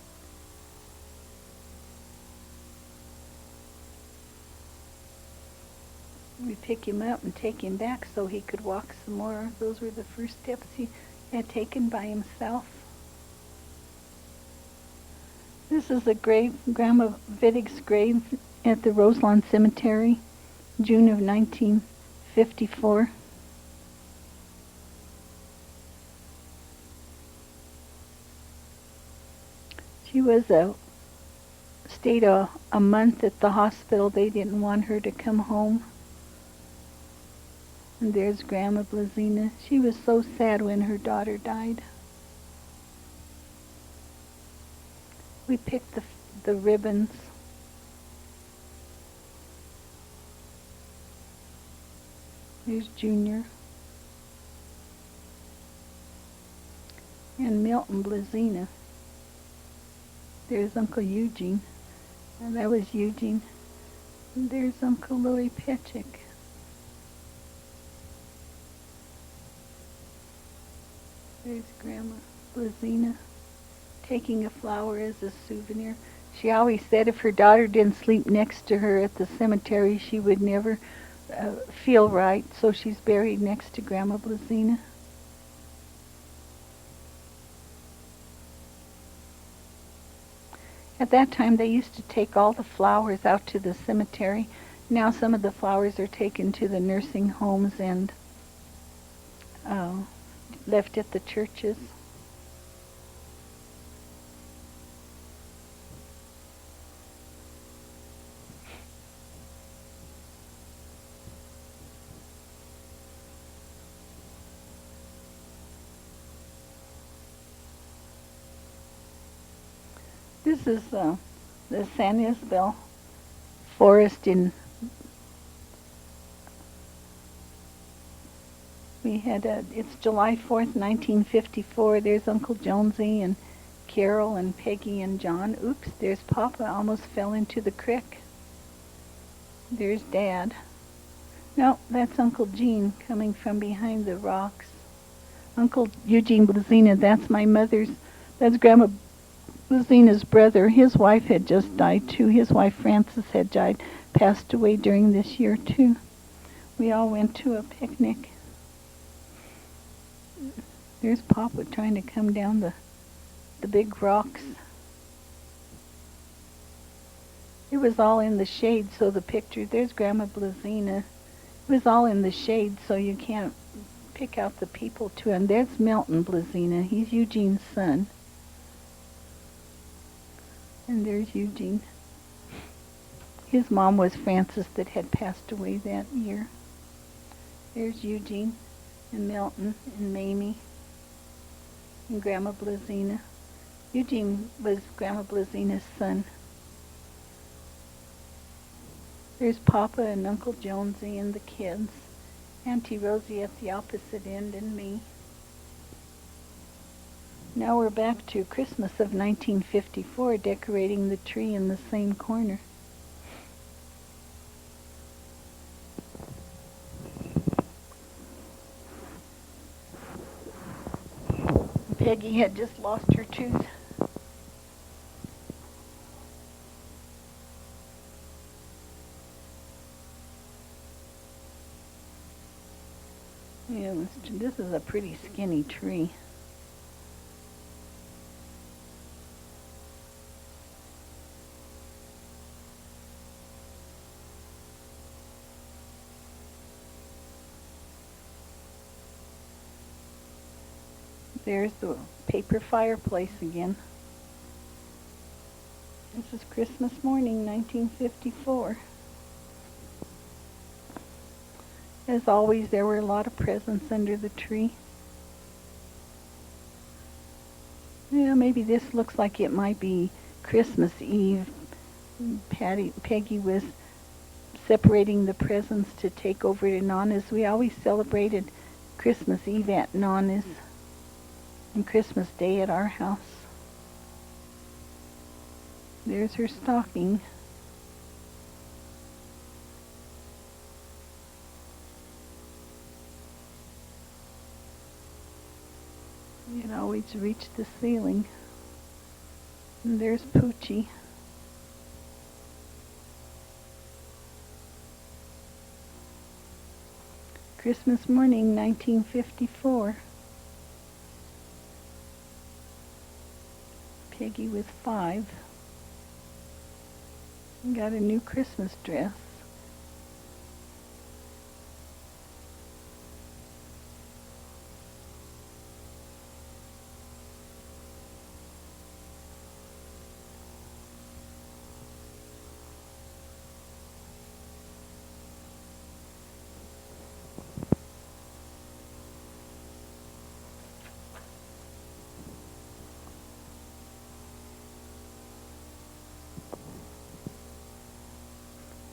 We pick him up and take him back so he could walk some more. Those were the first steps he had taken by himself. This is the grave, Grandma Vidic's grave at the Roselawn Cemetery, June of 1954. She stayed a month at the hospital. They didn't want her to come home. And there's Grandma Blazina. She was so sad when her daughter died. We picked the ribbons. There's Junior. And Milton Blazina. There's Uncle Eugene. And that was Eugene. And there's Uncle Louis Petchik. There's Grandma Blazina taking a flower as a souvenir. She always said if her daughter didn't sleep next to her at the cemetery, she would never feel right. So she's buried next to Grandma Blazina. At that time, they used to take all the flowers out to the cemetery. Now some of the flowers are taken to the nursing homes and left at the churches. This is the San Isabel forest it's July 4th, 1954. There's Uncle Jonesy and Carol and Peggy and John. Oops, there's Papa, almost fell into the creek. There's Dad. No, that's Uncle Gene coming from behind the rocks. Uncle Eugene Blazina, that's Grandma Blazina's brother. His wife had just died too. His wife Frances had passed away during this year too. We all went to a picnic. There's Papa trying to come down the big rocks. It was all in the shade, so the picture, there's Grandma Blazina. It was all in the shade, so you can't pick out the people too. And there's Milton Blazina. He's Eugene's son. And there's Eugene. His mom was Frances that had passed away that year. There's Eugene and Milton and Mamie and Grandma Blazina. Eugene was Grandma Blazina's son. There's Papa and Uncle Jonesy and the kids. Auntie Rosie at the opposite end and me. Now we're back to Christmas of 1954, decorating the tree in the same corner. Peggy had just lost her tooth. Yeah, this is a pretty skinny tree. There's the paper fireplace again. This is Christmas morning, 1954. As always, there were a lot of presents under the tree. Yeah, maybe this looks like it might be Christmas Eve. Peggy was separating the presents to take over to Nana's. We always celebrated Christmas Eve at Nana's and Christmas Day at our house. There's her stocking. It always reached the ceiling. And there's Poochie. Christmas morning, 1954. Peggy was 5. And got a new Christmas dress.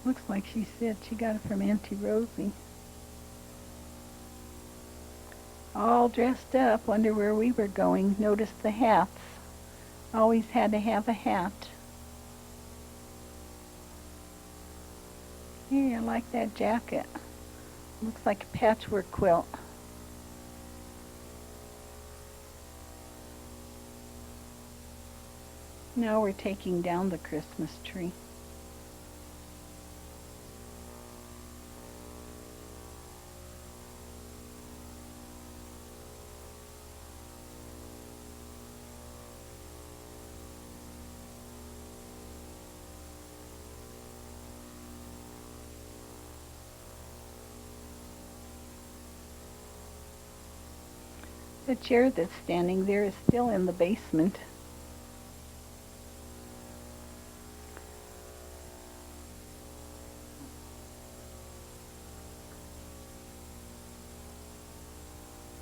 Looks like she said she got it from Auntie Rosie. All dressed up, wonder where we were going. Notice the hats. Always had to have a hat. Yeah, I like that jacket. Looks like a patchwork quilt. Now we're taking down the Christmas tree. The chair that's standing there is still in the basement.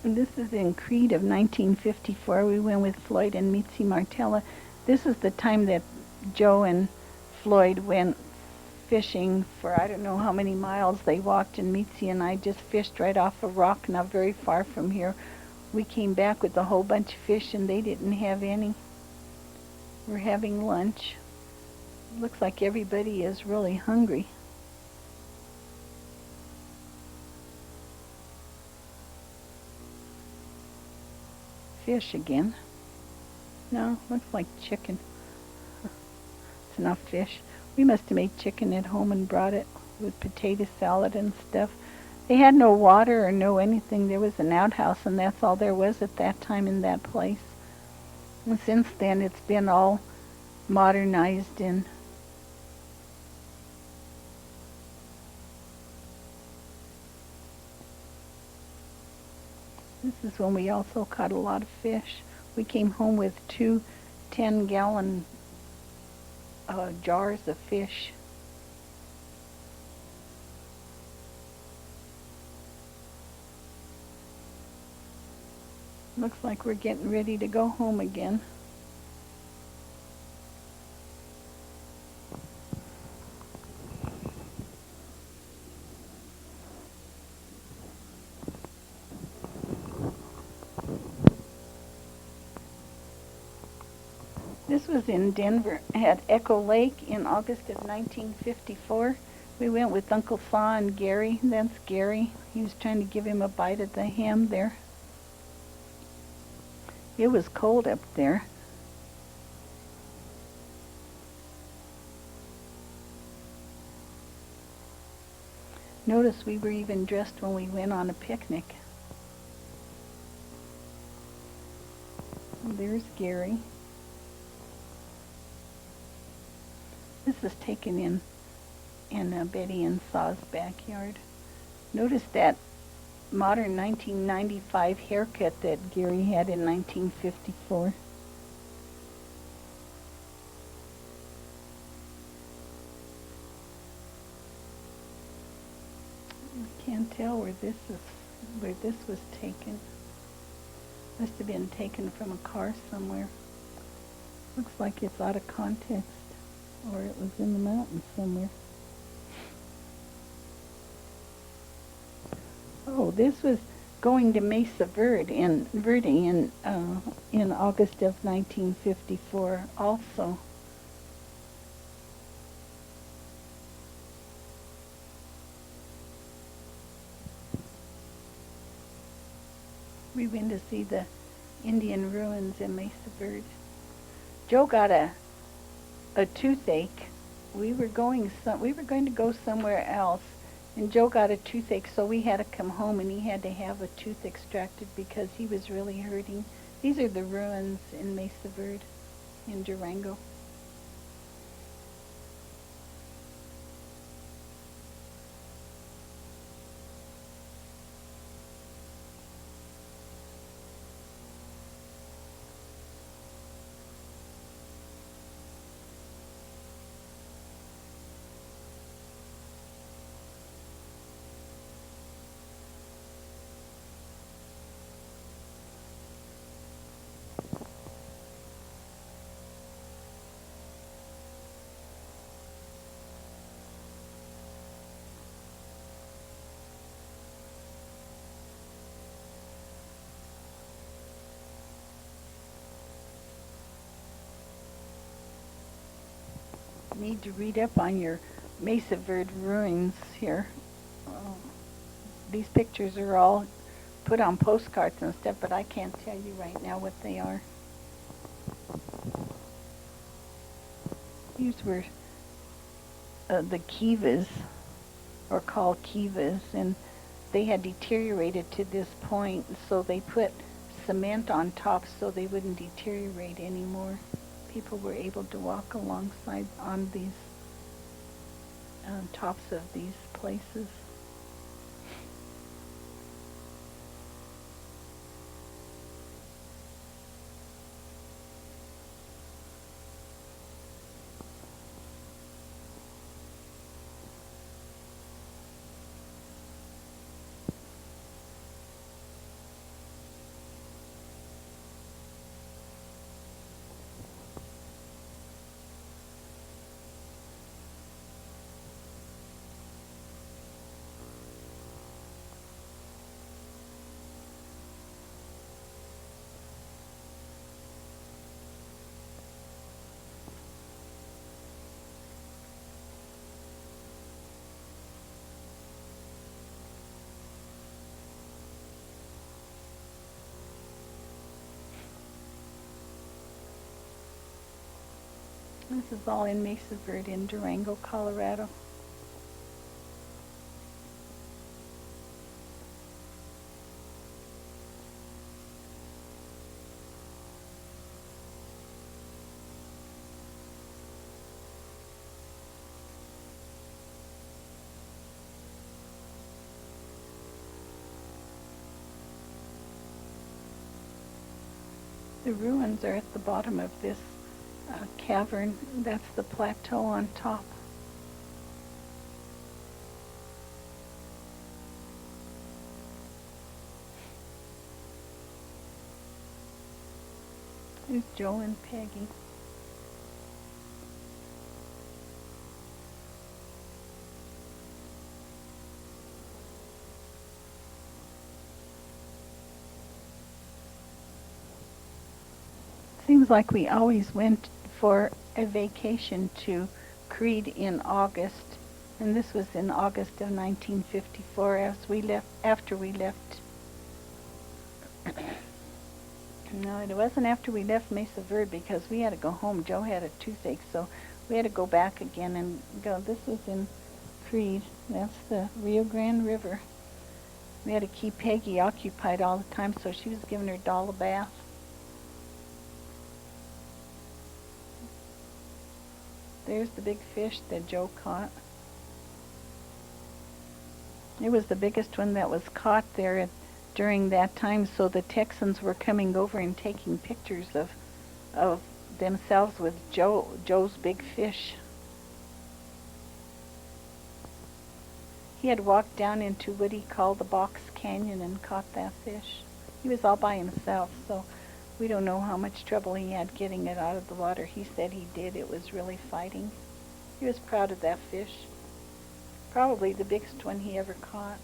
And this is in Creed of 1954. We went with Floyd and Mitzi Martella. This is the time that Joe and Floyd went fishing for I don't know how many miles they walked, and Mitzi and I just fished right off a rock not very far from here. We came back with a whole bunch of fish and they didn't have any. We're having lunch. Looks like everybody is really hungry. Fish again. No, looks like chicken. It's not fish. We must have made chicken at home and brought it with potato salad and stuff. They had no water or no anything. There was an outhouse and that's all there was at that time in that place. And since then it's been all modernized and this is when we also caught a lot of fish. We came home with 2 10-gallon jars of fish. Looks like we're getting ready to go home again. This was in Denver at Echo Lake in August of 1954. We went with Uncle Sa and Gary. That's Gary. He was trying to give him a bite at the ham there. It was cold up there. Notice we were even dressed when we went on a picnic. There's Gary. This is taken in Betty and Sa's backyard. Notice that modern 1995 haircut that Gary had in 1954. I can't tell where this was taken. Must have been taken from a car somewhere. Looks like it's out of context. Or it was in the mountains somewhere. Oh, this was going to Mesa Verde in August of 1954 also. We went to see the Indian ruins in Mesa Verde. Joe got a toothache. We were going to go somewhere else, and Joe got a toothache, so we had to come home, and he had to have a tooth extracted because he was really hurting. These are the ruins in Mesa Verde in Durango. Need to read up on your Mesa Verde ruins here. These pictures are all put on postcards and stuff, but I can't tell you right now what they are. These were the kivas, or called kivas, and they had deteriorated to this point, so they put cement on top so they wouldn't deteriorate anymore. People were able to walk alongside on these tops of these places. This is all in Mesa Verde in Durango, Colorado. The ruins are at the bottom of this cavern. That's the plateau on top. There's Joe and Peggy. Seems like we always went for a vacation to Crete in August, and this was in August of 1954 after we left. No, it wasn't after we left Mesa Verde because we had to go home. Joe had a toothache, so we had to go back again and go. This was in Crete. That's the Rio Grande River. We had to keep Peggy occupied all the time, so she was giving her doll a bath. There's the big fish that Joe caught. It was the biggest one that was caught there during that time, so the Texans were coming over and taking pictures of themselves with Joe's big fish. He had walked down into what he called the Box Canyon and caught that fish. He was all by himself, so we don't know how much trouble he had getting it out of the water. He said he did. It was really fighting. He was proud of that fish. Probably the biggest one he ever caught.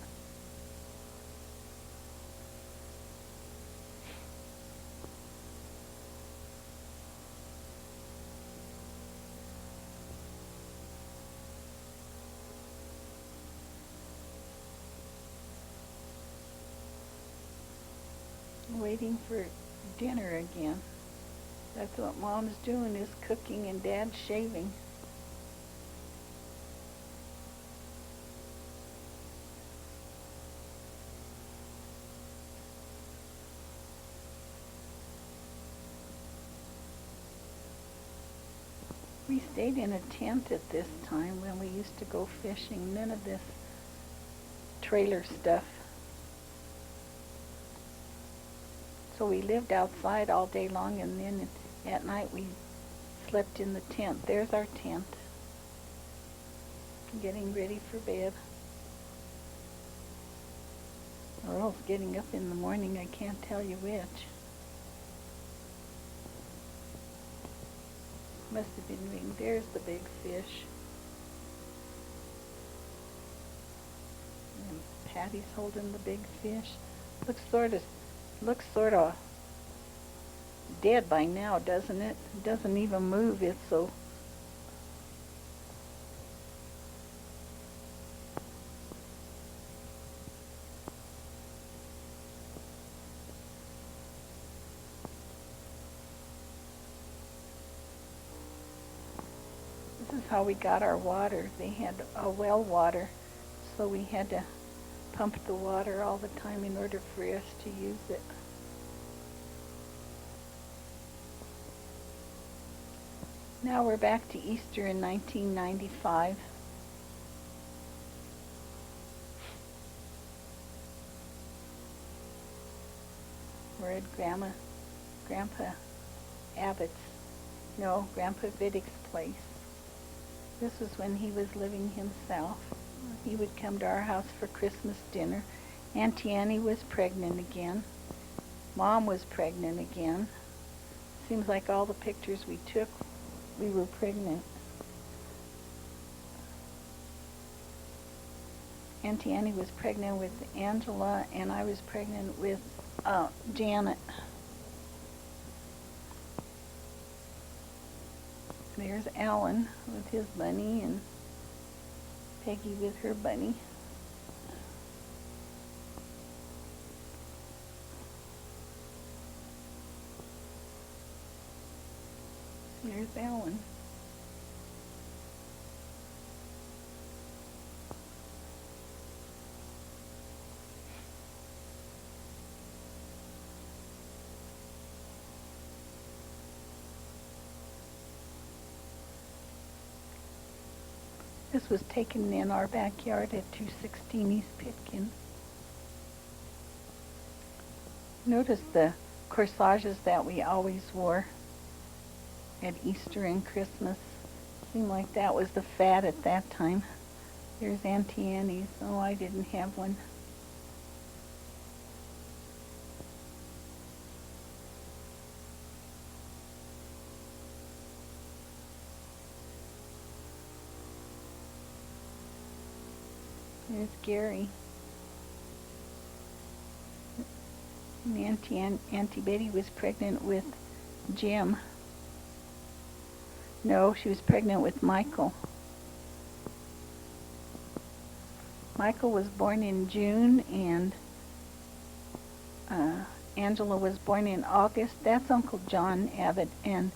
Waiting for dinner again. That's what Mom's doing, is cooking, and Dad's shaving. We stayed in a tent at this time when we used to go fishing. None of this trailer stuff. So we lived outside all day long, and then at night we slept in the tent. There's our tent. Getting ready for bed. Or else getting up in the morning, I can't tell you which. Must have been reading. There's the big fish. And Patty's holding the big fish. Looks sort of dead by now, doesn't it? It doesn't even move. It's so... This is how we got our water. They had a well water, so we had to pump the water all the time in order for us to use it. Now we're back to Easter in 1995. We're at Grandpa Viddick's place. This was when he was living himself. He would come to our house for Christmas dinner. Auntie Annie was pregnant again. Mom was pregnant again. Seems like all the pictures we took, we were pregnant. Auntie Annie was pregnant with Angela, and I was pregnant with Janet. There's Alan with his bunny, and Peggy with her bunny. There's Alan. This was taken in our backyard at 216 East Pitkin. Notice the corsages that we always wore at Easter and Christmas. Seemed like that was the fad at that time. There's Auntie Annie's. Oh, I didn't have one. There's Gary. And Auntie Betty was pregnant with Jim. No, she was pregnant with Michael. Michael was born in June, and Angela was born in August. That's Uncle John Abbott, and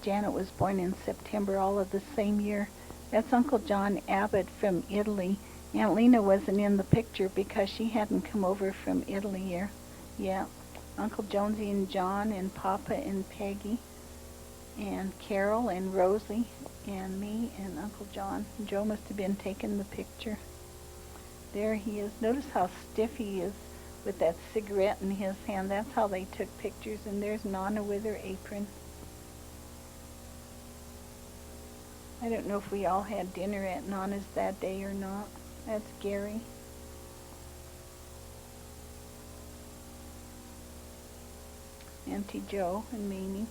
Janet was born in September, all of the same year. That's Uncle John Abbott from Italy. Aunt Lena wasn't in the picture because she hadn't come over from Italy yet. Yeah, Uncle Jonesy and John and Papa and Peggy and Carol and Rosie and me and Uncle John. Joe must have been taking the picture. There he is. Notice how stiff he is with that cigarette in his hand. That's how they took pictures. And there's Nana with her apron. I don't know if we all had dinner at Nana's that day or not. That's Gary. Auntie Joe and Mamie.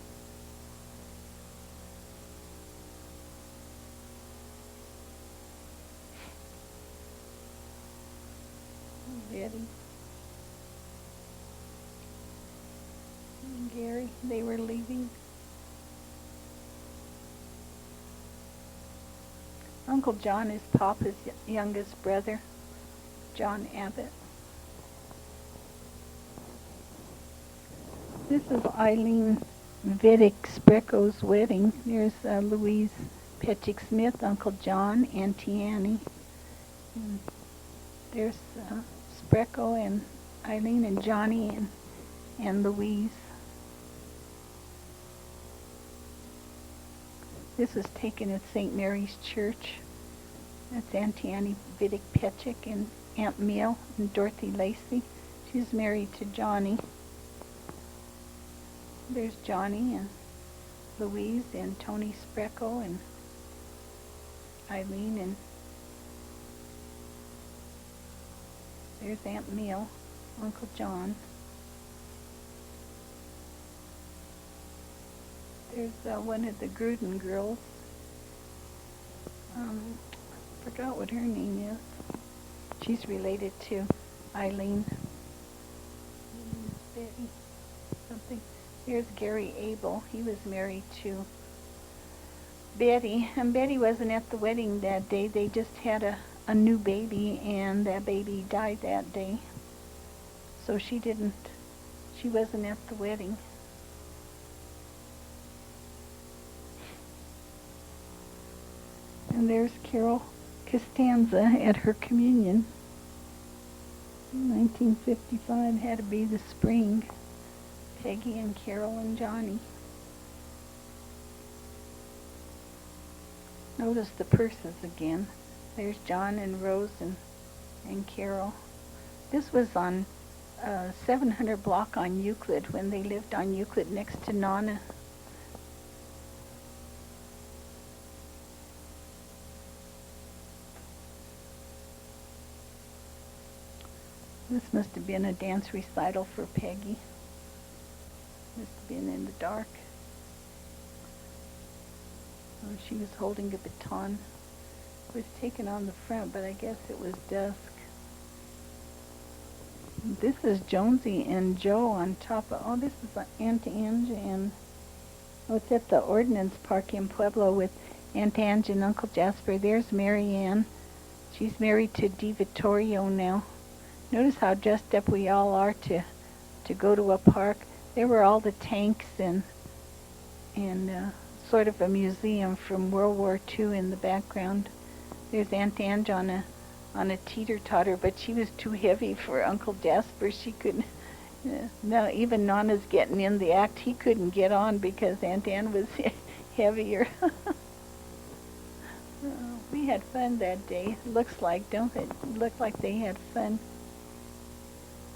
Betty. And Gary, they were leaving. Uncle John is Papa's youngest brother, John Abbott. This is Eileen Vidic Spreco's wedding. There's Louise Petchick Smith, Uncle John, Auntie Annie. And there's Spreco and Eileen and Johnny and Louise. This was taken at St. Mary's Church. That's Auntie Annie Vidic Petchick and Aunt Meal and Dorothy Lacey. She's married to Johnny. There's Johnny and Louise and Tony Spreco and Eileen, and there's Aunt Meal, Uncle John. There's one of the Gruden girls. Forgot what her name is. She's related to Eileen. Betty something. Here's Gary Abel. He was married to Betty, and Betty wasn't at the wedding that day. They just had a new baby, and that baby died that day. So she wasn't at the wedding. And there's Carol Costanza at her communion. 1955, had to be the spring. Peggy and Carol and Johnny. Notice the purses again. There's John and Rose and Carol. This was on 700 block on Euclid, when they lived on Euclid next to Nana. This must have been a dance recital for Peggy. Must have been in the dark. Oh, she was holding a baton. It was taken on the front, but I guess it was dusk. This is Jonesy and Joe on top of, oh, this is Aunt Ange and, oh, it's at the Ordnance Park in Pueblo with Aunt Ange and Uncle Jasper. There's Mary Ann. She's married to Di Vittorio now. Notice how dressed up we all are to go to a park. There were all the tanks and sort of a museum from World War II in the background. There's Aunt Ange on a teeter-totter, but she was too heavy for Uncle Jasper. She couldn't. No, even Nana's getting in the act. He couldn't get on because Aunt Anne was heavier. We They had fun that day. Looks like, don't it? Look like they had fun.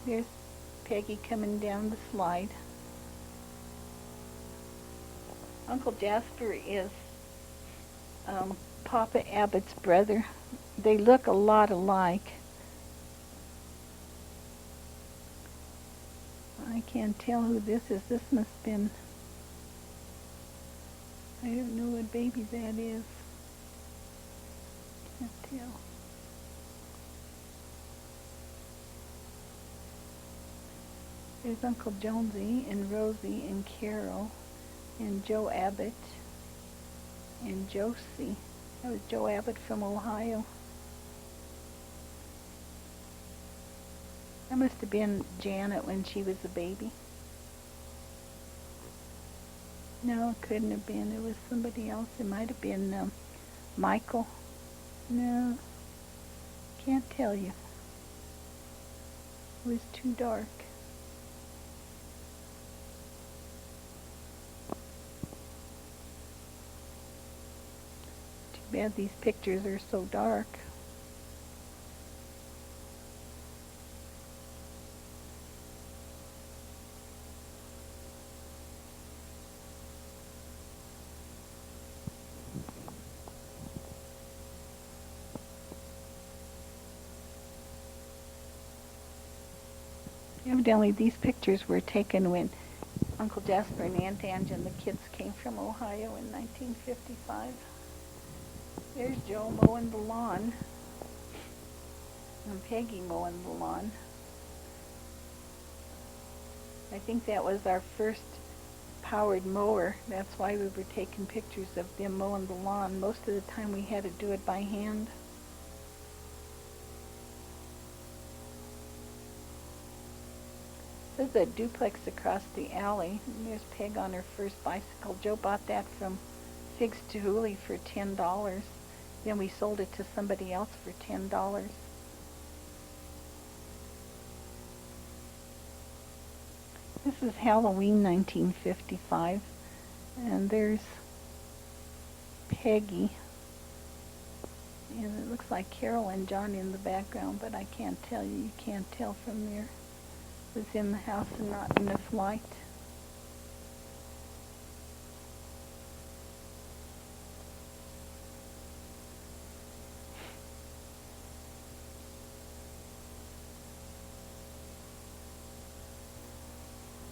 There's Peggy coming down the slide. Uncle Jasper is Papa Abbott's brother. They look a lot alike. I can't tell who this is. This must have been, I don't know what baby that is. Can't tell. There's Uncle Jonesy and Rosie and Carol and Joe Abbott and Josie. That was Joe Abbott from Ohio. That must have been Janet when she was a baby. No, it couldn't have been. It was somebody else. It might have been Michael. No, can't tell you. It was too dark. Too bad these pictures are so dark. Evidently, these pictures were taken when Uncle Jasper and Aunt Ange and the kids came from Ohio in 1955. There's Joe mowing the lawn, and Peggy mowing the lawn. I think that was our first powered mower. That's why we were taking pictures of them mowing the lawn. Most of the time we had to do it by hand. There's a duplex across the alley. There's Peg on her first bicycle. Joe bought that from Figs to Hooley for $10. Then we sold it to somebody else for $10. This is Halloween 1955. And there's Peggy. And it looks like Carol and John in the background, but I can't tell you. You can't tell from there. Was in the house and not enough light.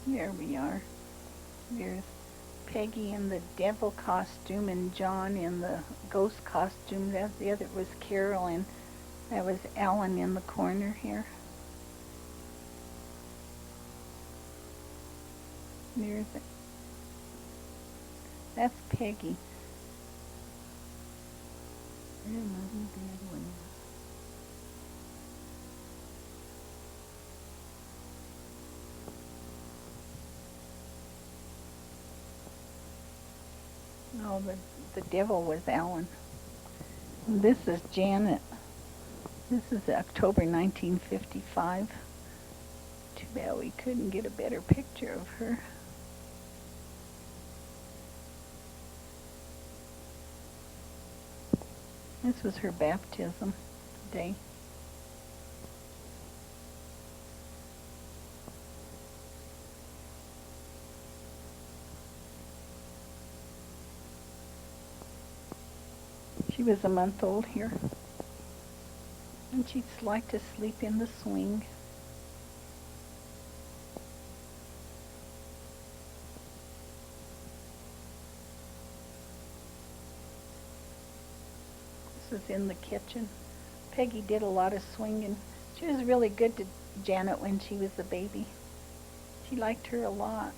There we are. There's Peggy in the devil costume and John in the ghost costume. The other was Carol, and that was Alan in the corner here. There's it. That's Peggy. I don't know who the other one is. No, the devil was Alan. This is Janet. This is October 1955. Too bad we couldn't get a better picture of her. This was her baptism day. She was a month old here. And she'd like to sleep in the swing. This was in the kitchen. Peggy did a lot of swinging. She was really good to Janet when she was a baby. She liked her a lot.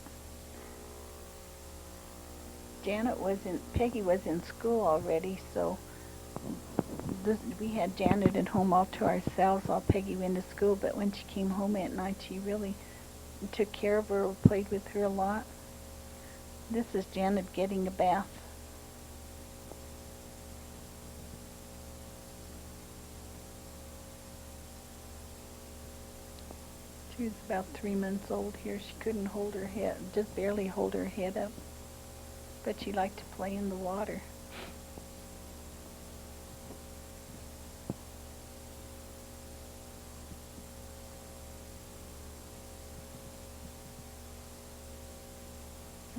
Peggy was in school already, so we had Janet at home all to ourselves while Peggy went to school, but when she came home at night, she really took care of her, played with her a lot. This is Janet getting a bath. She was about 3 months old here. She couldn't hold her head, just barely hold her head up. But she liked to play in the water.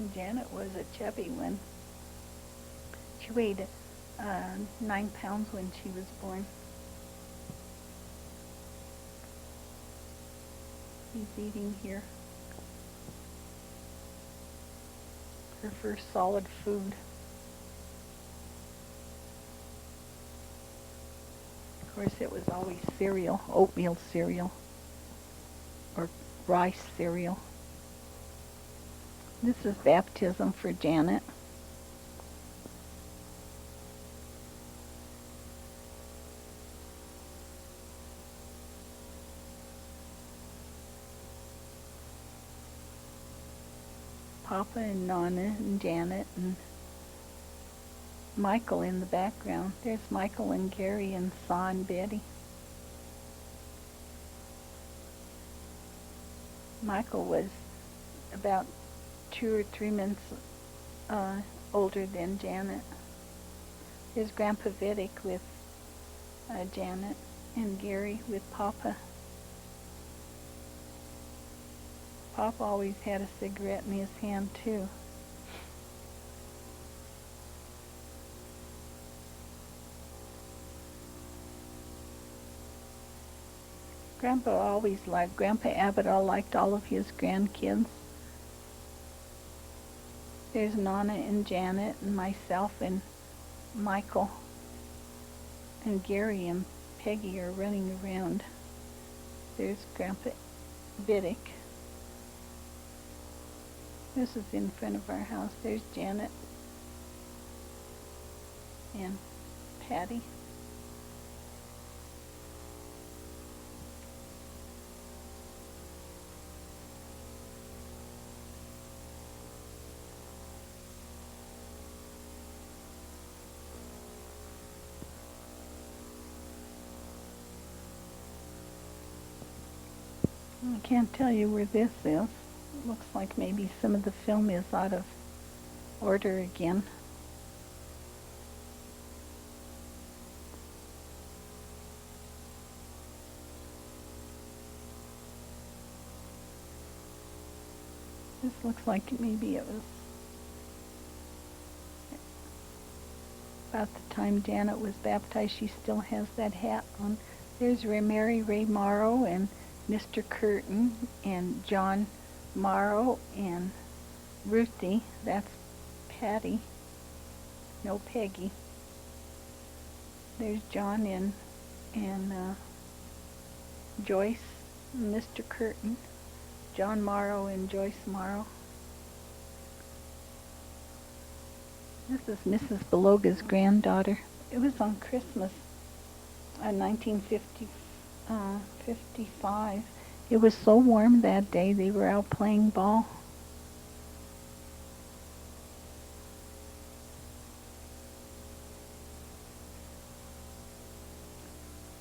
And Janet was a chubby one. She weighed 9 pounds when she was born. He's eating here. Her first solid food. Of course, it was always cereal, oatmeal cereal, or rice cereal. This is baptism for Janet. Papa and Nana and Janet and Michael in the background. There's Michael and Gary and Sa and Betty. Michael was about 2 or 3 months older than Janet. There's Grandpa Vidic with Janet and Gary with Papa. Papa always had a cigarette in his hand too. Grandpa Abbate liked all of his grandkids. There's Nana and Janet and myself and Michael. And Gary and Peggy are running around. There's Grandpa Vidic. This is in front of our house. There's Janet and Patty. I can't tell you where this is. It looks like maybe some of the film is out of order again. This looks like maybe it was about the time Janet was baptized. She still has that hat on. There's Mary Ray Morrow and Mr. Curtin and John Morrow and Ruthie. That's Patty. No, Peggy. There's John and Joyce, Mr. Curtin, John Morrow and Joyce Morrow. This is Mrs. Beloga's granddaughter. It was on Christmas, 1955. It was so warm that day they were out playing ball.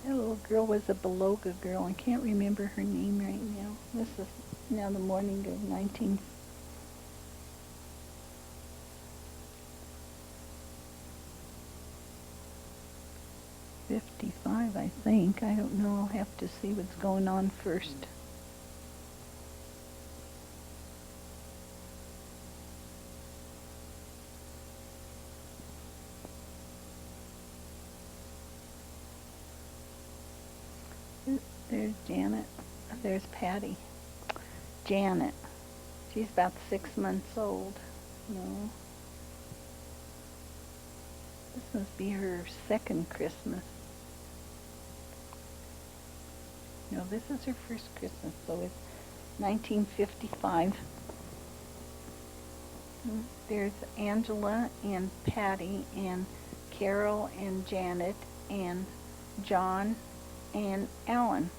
That little girl was a Beloga girl. I can't remember her name right now. This is now the morning of 1955, I think. I don't know. I'll have to see what's going on first. There's Janet. There's Patty. Janet. She's about 6 months old. No. This must be her second Christmas. No, this is her first Christmas, so it's 1955. There's Angela and Patty and Carol and Janet and John and Alan.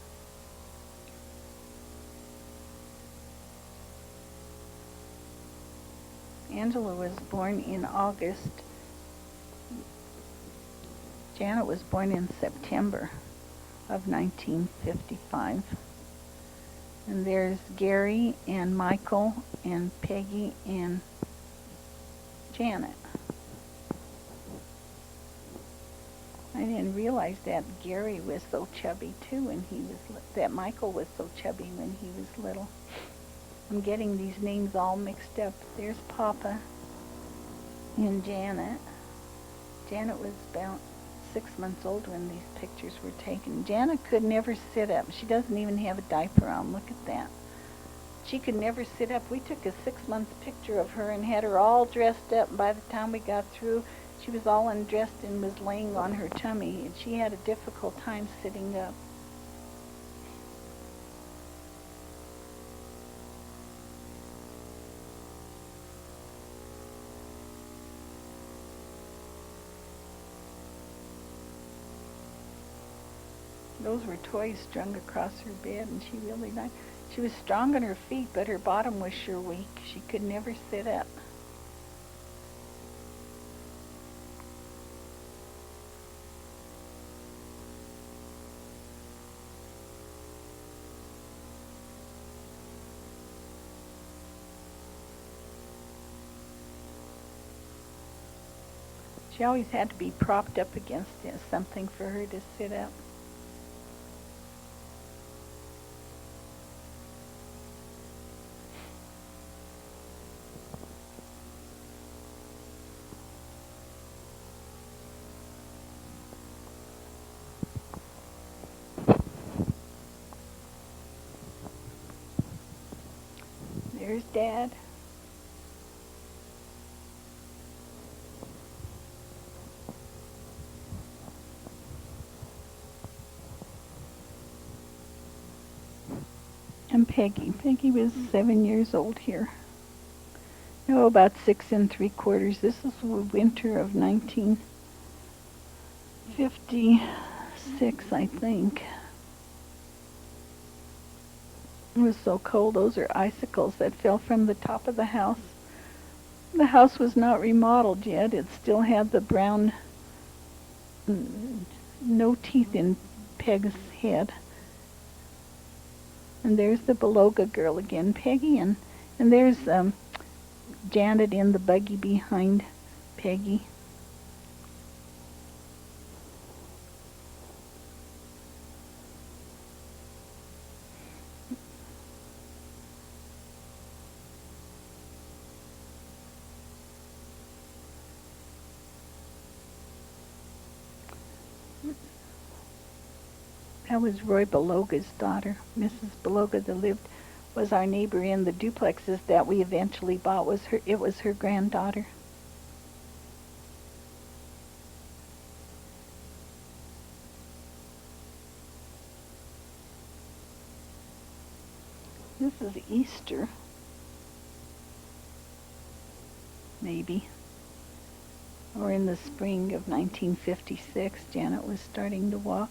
Angela was born in August. Janet was born in September of 1955. And there's Gary and Michael and Peggy and Janet. I didn't realize that Gary was so chubby too when he was that Michael was so chubby when he was little. I'm getting these names all mixed up. There's Papa and Janet. Janet was about 6 months old when these pictures were taken. Janet could never sit up. She doesn't even have a diaper on. Look at that. She could never sit up. We took a 6-month picture of her and had her all dressed up. And by the time we got through, she was all undressed and was laying on her tummy. And she had a difficult time sitting up. Those were toys strung across her bed, and she really liked. She was strong on her feet, but her bottom was sure weak. She could never sit up. She always had to be propped up against something for her to sit up. There's Dad. And Peggy. Peggy was 7 years old here. No, about 6 3/4. This is the winter of 1956, I think. It was so cold. Those are icicles that fell from the top of the house. The house was not remodeled yet. It still had the brown, no teeth in Peg's head. And there's the Beloga girl again, Peggy, and there's Janet in the buggy behind Peggy. That was Roy Beloga's daughter. Mrs. Beloga that was our neighbor in the duplexes that we eventually bought. It was her granddaughter. This is Easter. Maybe. Or in the spring of 1956, Janet was starting to walk.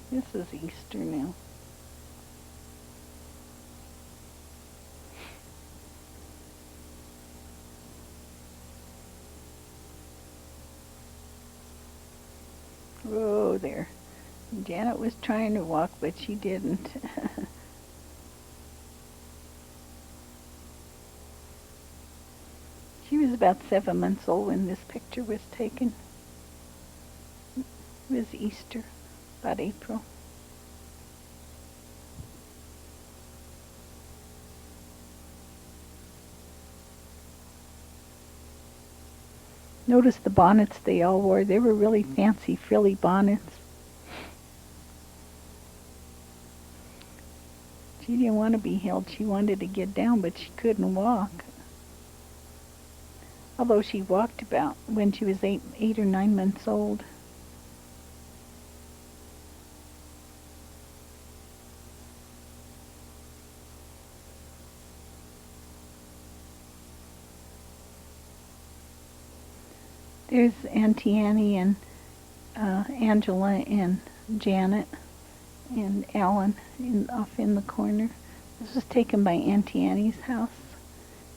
This is Easter now. Whoa there. Janet was trying to walk, but she didn't. She was about 7 months old when this picture was taken. It was Easter, about April. Notice the bonnets they all wore. They were really fancy, frilly bonnets. She didn't want to be held. She wanted to get down, but she couldn't walk. Although she walked about when she was 8 or 9 months old. There's Auntie Annie and Angela and Janet and Alan off in the corner. This was taken by Auntie Annie's house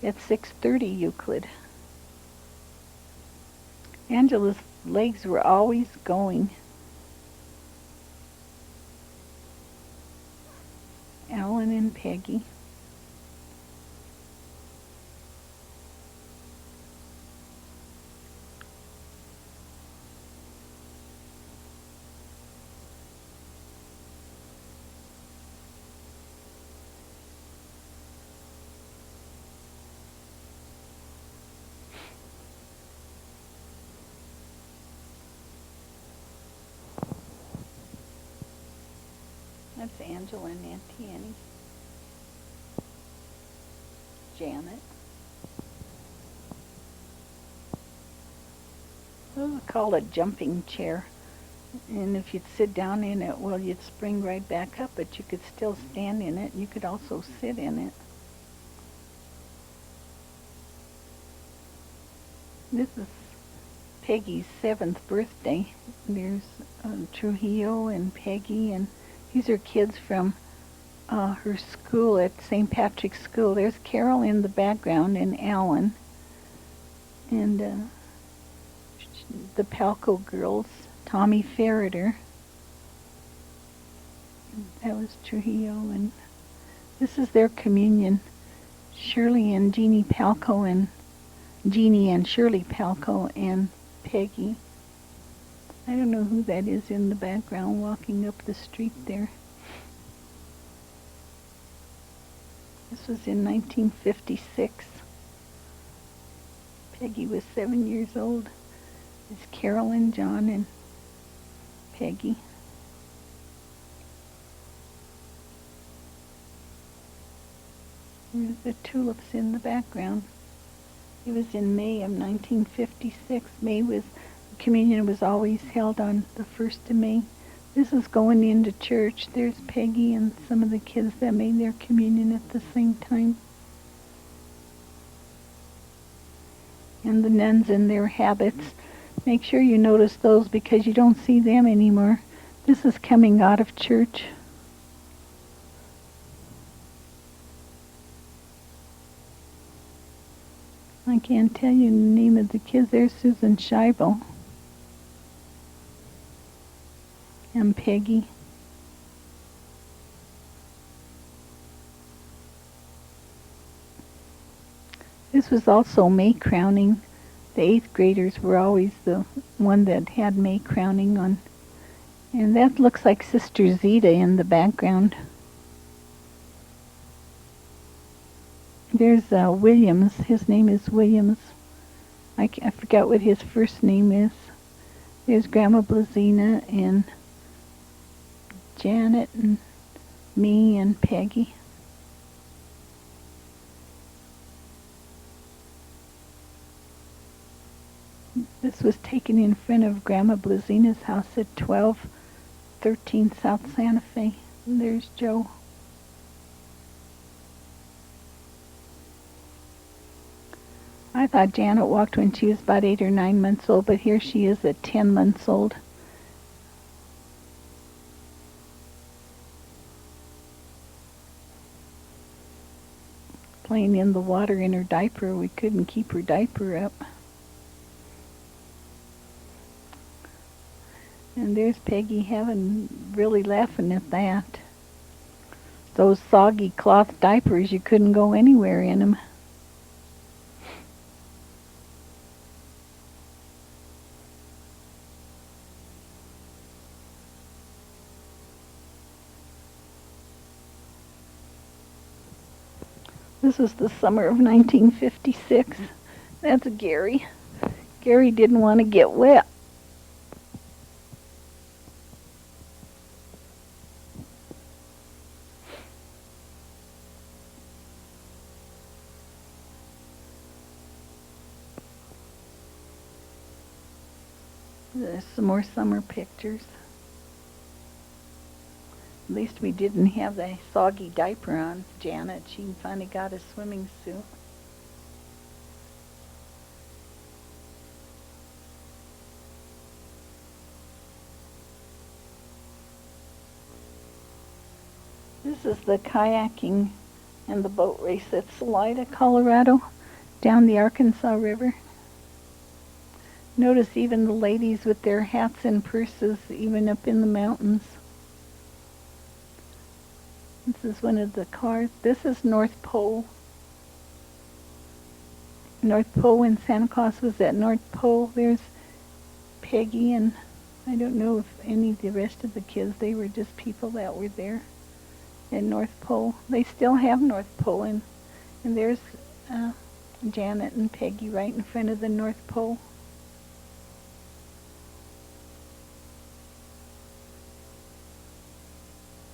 at 630 Euclid. Angela's legs were always going. Alan and Peggy. That's Angela and Auntie Annie. Janet. Those are called a jumping chair. And if you'd sit down in it, well, you'd spring right back up, but you could still stand in it. You could also sit in it. This is Peggy's 7th birthday. There's Trujillo and Peggy, and these are kids from her school at St. Patrick's School. There's Carol in the background and Alan. And the Palco girls, Tommy Ferreter. That was Trujillo, and this is their communion. Shirley and Jeannie Palco, and Jeannie and Shirley Palco and Peggy. I don't know who that is in the background walking up the street there. This was in 1956. Peggy was 7 years old. It's Carolyn, John, and Peggy. There's the tulips in the background. It was in May of 1956. Communion was always held on the 1st of May. This is going into church. There's Peggy and some of the kids that made their communion at the same time. And the nuns in their habits. Make sure you notice those because you don't see them anymore. This is coming out of church. I can't tell you the name of the kids. There's Susan Scheibel and Peggy. This was also May crowning. The 8th graders were always the one that had May crowning on. And that looks like Sister Zita in the background. There's Williams. His name is Williams. I forgot what his first name is. There's Grandma Blazina and Janet and me and Peggy. This was taken in front of Grandma Blazina's house at 1213 South Santa Fe. And there's Joe. I thought Janet walked when she was about 8 or 9 months old, but here she is at 10 months old. Playing in the water in her diaper. We couldn't keep her diaper up. And there's Peggy really laughing at that. Those soggy cloth diapers, you couldn't go anywhere in them. This was the summer of 1956. That's Gary. Gary didn't want to get wet. There's some more summer pictures. At least we didn't have the soggy diaper on Janet. She finally got a swimming suit. This is the kayaking and the boat race at Salida, Colorado, down the Arkansas River. Notice even the ladies with their hats and purses, even up in the mountains. This is one of the cars. This is North Pole. North Pole, when Santa Claus was at North Pole. There's Peggy, and I don't know if any of the rest of the kids, they were just people that were there at North Pole. They still have North Pole, and there's Janet and Peggy right in front of the North Pole.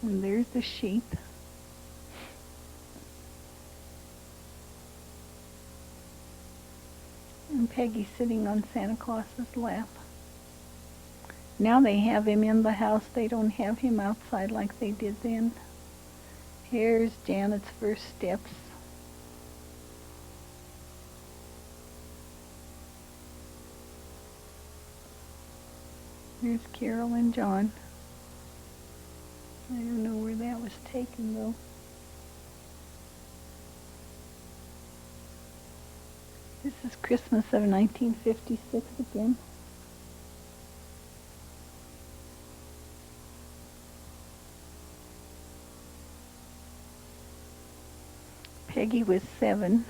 And there's the sheep. And Peggy sitting on Santa Claus's lap. Now they have him in the house. They don't have him outside like they did then. Here's Janet's first steps. Here's Carol and John. I don't know where that was taken though. This is Christmas of 1956 again. Peggy was 7.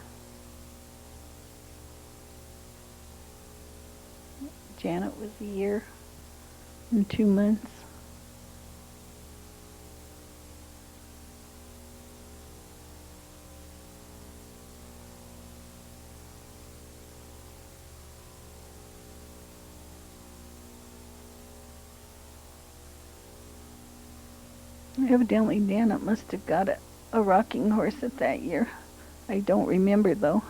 Janet was a year and 2 months. Evidently Janet must have got a rocking horse at that year. I don't remember though.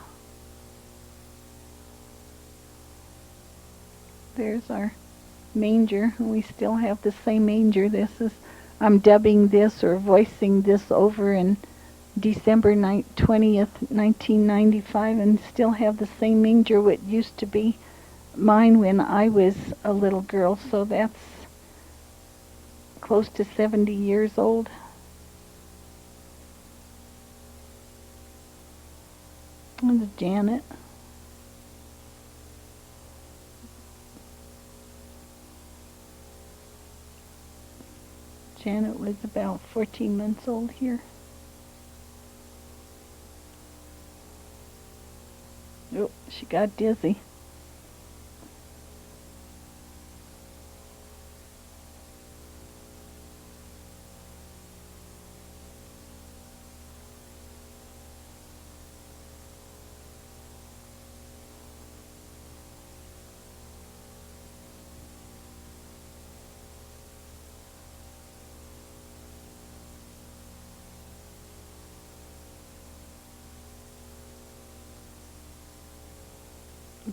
There's our manger. We still have the same manger. I'm dubbing this or voicing this over in December 20th, 1995, and still have the same manger what used to be mine when I was a little girl, so that's close to 70 years old. And Janet. Janet was about 14 months old here. Oh, she got dizzy.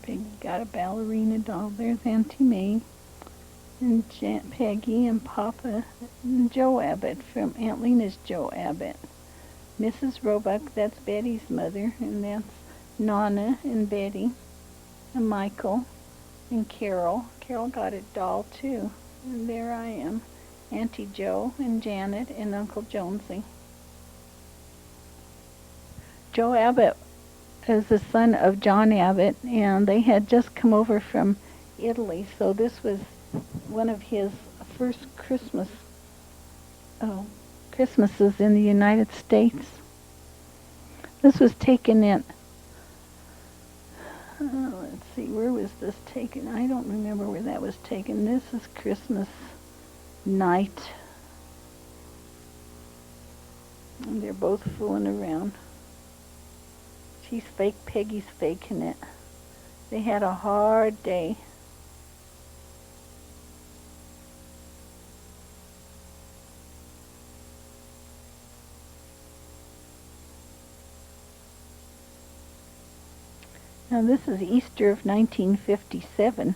Peggy got a ballerina doll. There's Auntie May and Peggy and Papa and Joe Abbate from Aunt Lena's Joe Abbate. Mrs. Roebuck, that's Betty's mother, and that's Nana and Betty and Michael and Carol. Carol got a doll too. And there I am, Auntie Joe and Janet and Uncle Jonesy. Joe Abbate is the son of John Abbate, and they had just come over from Italy, so this was one of his first Christmases in the United States. This was taken at, let's see, where was this taken? I don't remember where that was taken. This is Christmas night. And they're both fooling around. She's fake, Peggy's faking it. They had a hard day. Now this is Easter of 1957.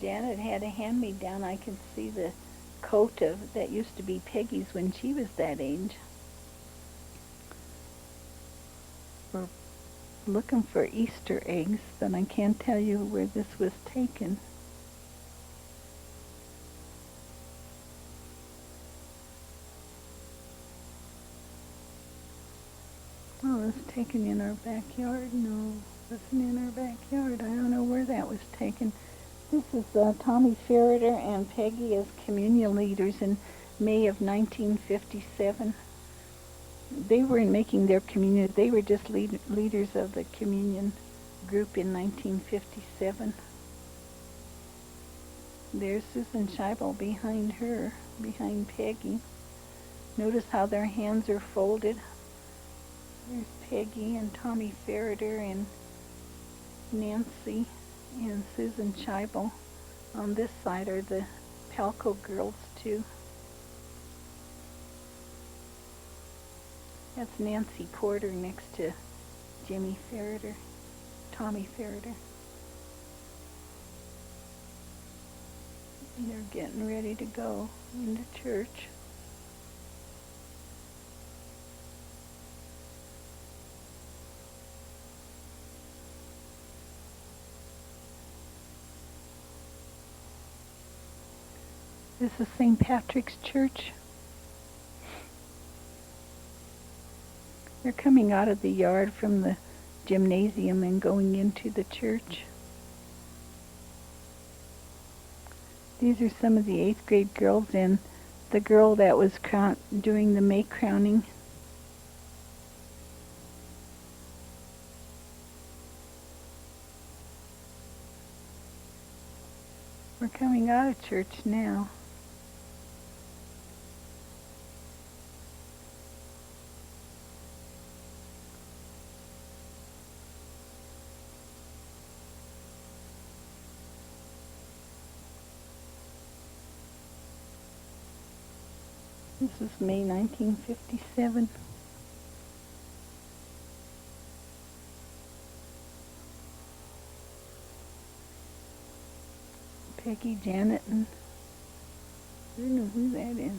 Janet had a hand-me-down. I can see the coat of that used to be Peggy's when she was that age. We're looking for Easter eggs, but I can't tell you where this was taken. Oh, it was taken in our backyard. No, it wasn't in our backyard. I don't know where that was taken. This is Tommy Ferreter and Peggy as communion leaders in May of 1957. They weren't making their communion. They were just leaders of the communion group in 1957. There's Susan Scheibel behind her, behind Peggy. Notice how their hands are folded. There's Peggy and Tommy Ferreter and Nancy and Susan Scheibel. On this side are the Palco girls too. That's Nancy Porter next to Jimmy Ferreter, Tommy Ferreter. They're getting ready to go into church. This is St. Patrick's Church. They're coming out of the yard from the gymnasium and going into the church. These are some of the 8th grade girls and the girl that was doing the May crowning. We're coming out of church now. This is May 1957. Peggy, Janet, and I don't know who that is.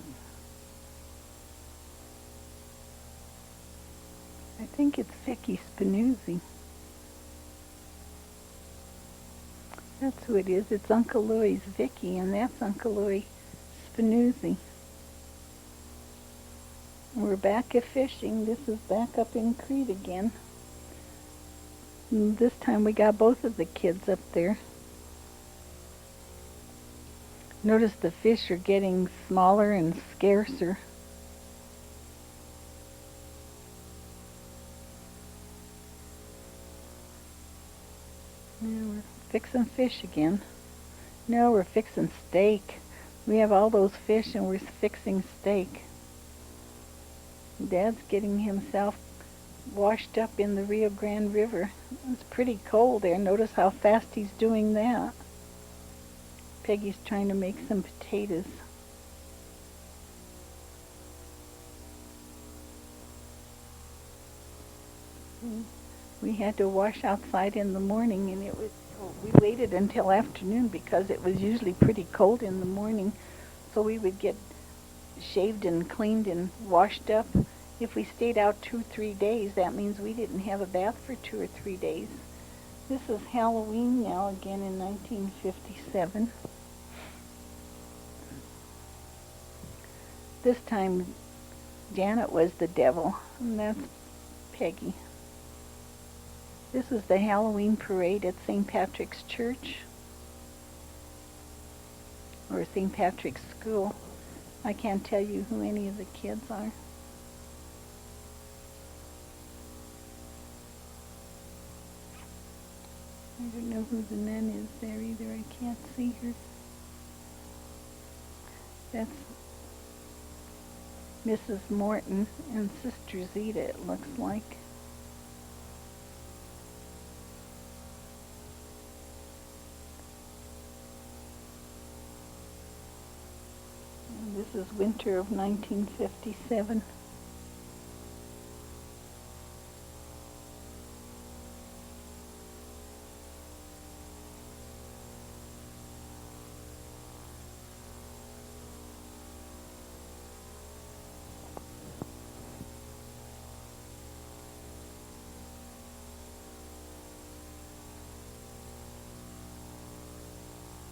I think it's Vicky Spinuzzi. That's who it is. It's Uncle Louie's Vicky, and that's Uncle Louie Spinuzzi. We're back at fishing. This is back up in Crete again. And this time we got both of the kids up there. Notice the fish are getting smaller and scarcer. Now we're fixing fish again. No, we're fixing steak. We have all those fish and we're fixing steak. Dad's getting himself washed up in the Rio Grande River. It's pretty cold there. Notice how fast he's doing that. Peggy's trying to make some potatoes. We had to wash outside in the morning, and we waited until afternoon because it was usually pretty cold in the morning, so we would get shaved and cleaned and washed up. If we stayed out 2-3 days, that means we didn't have a bath for 2 or 3 days. This is Halloween now, again in 1957. This time Janet was the devil, and that's Peggy. This is the Halloween parade at St. Patrick's Church, or St. Patrick's School. I can't tell you who any of the kids are. I don't know who the nun is there either. I can't see her. That's Mrs. Morton and Sister Zita, it looks like. And this is winter of 1957.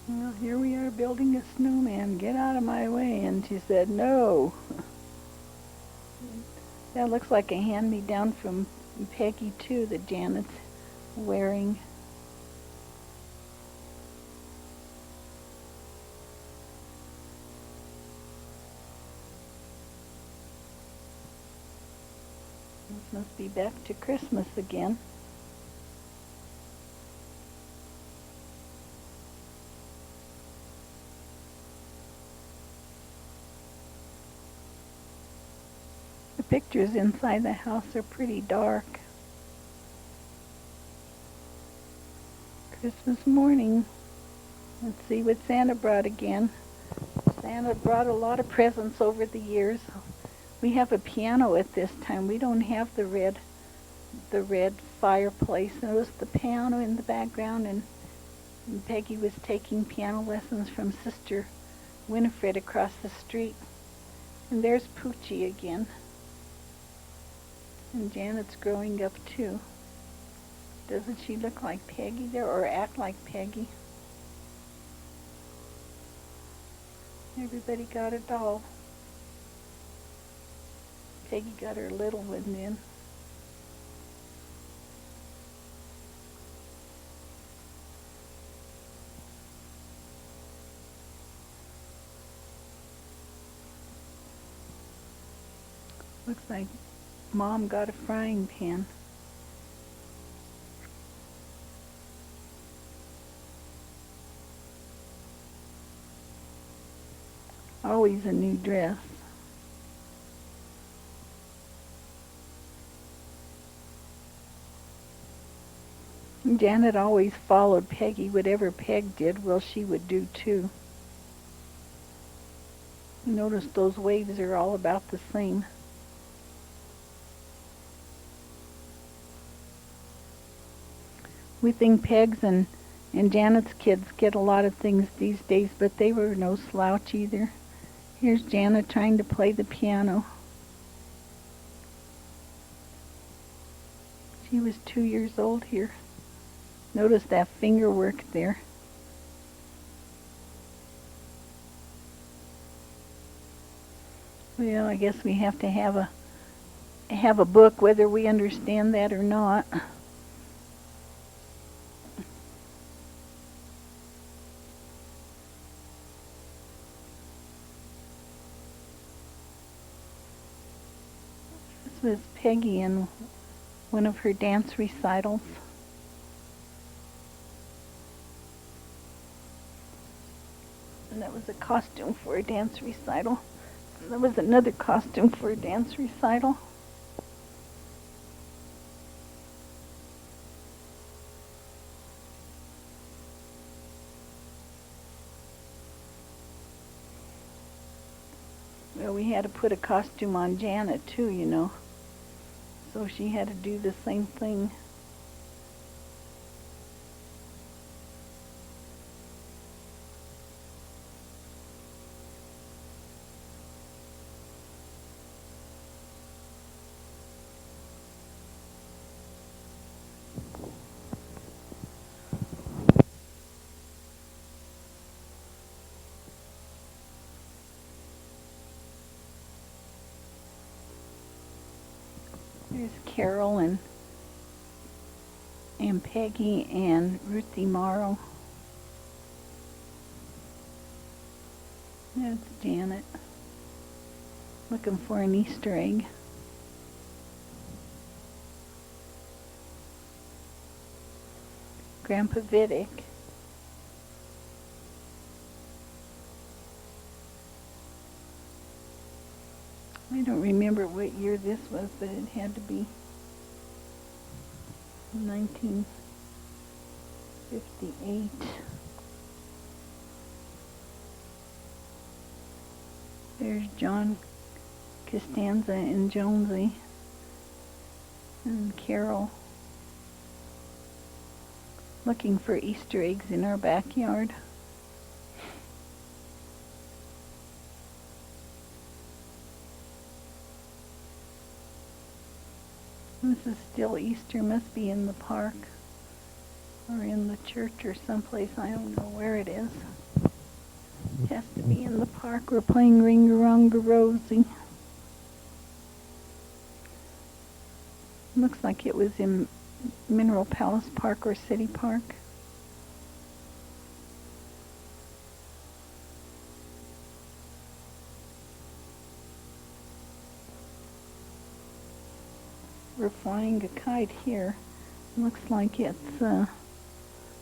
Well, here we are building a snowman. Get out of my way. And she said, no. That looks like a hand-me-down from Peggy, too, that Janet's wearing. This must be back to Christmas again. pictures inside the house are pretty dark. Christmas morning. Let's see what Santa brought again. Santa brought a lot of presents over the years. We have a piano at this time. We don't have the red fireplace. Notice the piano in the background, and Peggy was taking piano lessons from Sister Winifred across the street. And there's Poochie again. And Janet's growing up too. Doesn't she look like Peggy there, or act like Peggy? Everybody got a doll. Peggy got her little one then. Looks like Mom got a frying pan. Always a new dress. Janet always followed Peggy. Whatever Peg did, well, she would do too. You notice those waves are all about the same. We think Peg's and Janet's kids get a lot of things these days, but they were no slouch either. Here's Janet trying to play the piano. She was 2 years old here. Notice that finger work there. Well, I guess we have to have a book whether we understand that or not. This was Peggy in one of her dance recitals. And that was a costume for a dance recital. And there was another costume for a dance recital. Well, we had to put a costume on Janet too, you know. So she had to do the same thing. There's Carol and Peggy and Ruthie Morrow. That's Janet, looking for an Easter egg. Grandpa Vidic. I don't remember what year this was, but it had to be 1958. There's John Costanza and Jonesy and Carol looking for Easter eggs in our backyard. This is still Easter, must be in the park or in the church or someplace. I don't know where it is. It has to be in the park. We're playing Ring-a-Rong-a Rosie. Looks like it was in Mineral Palace Park or City Park. We're flying a kite here. Looks like it's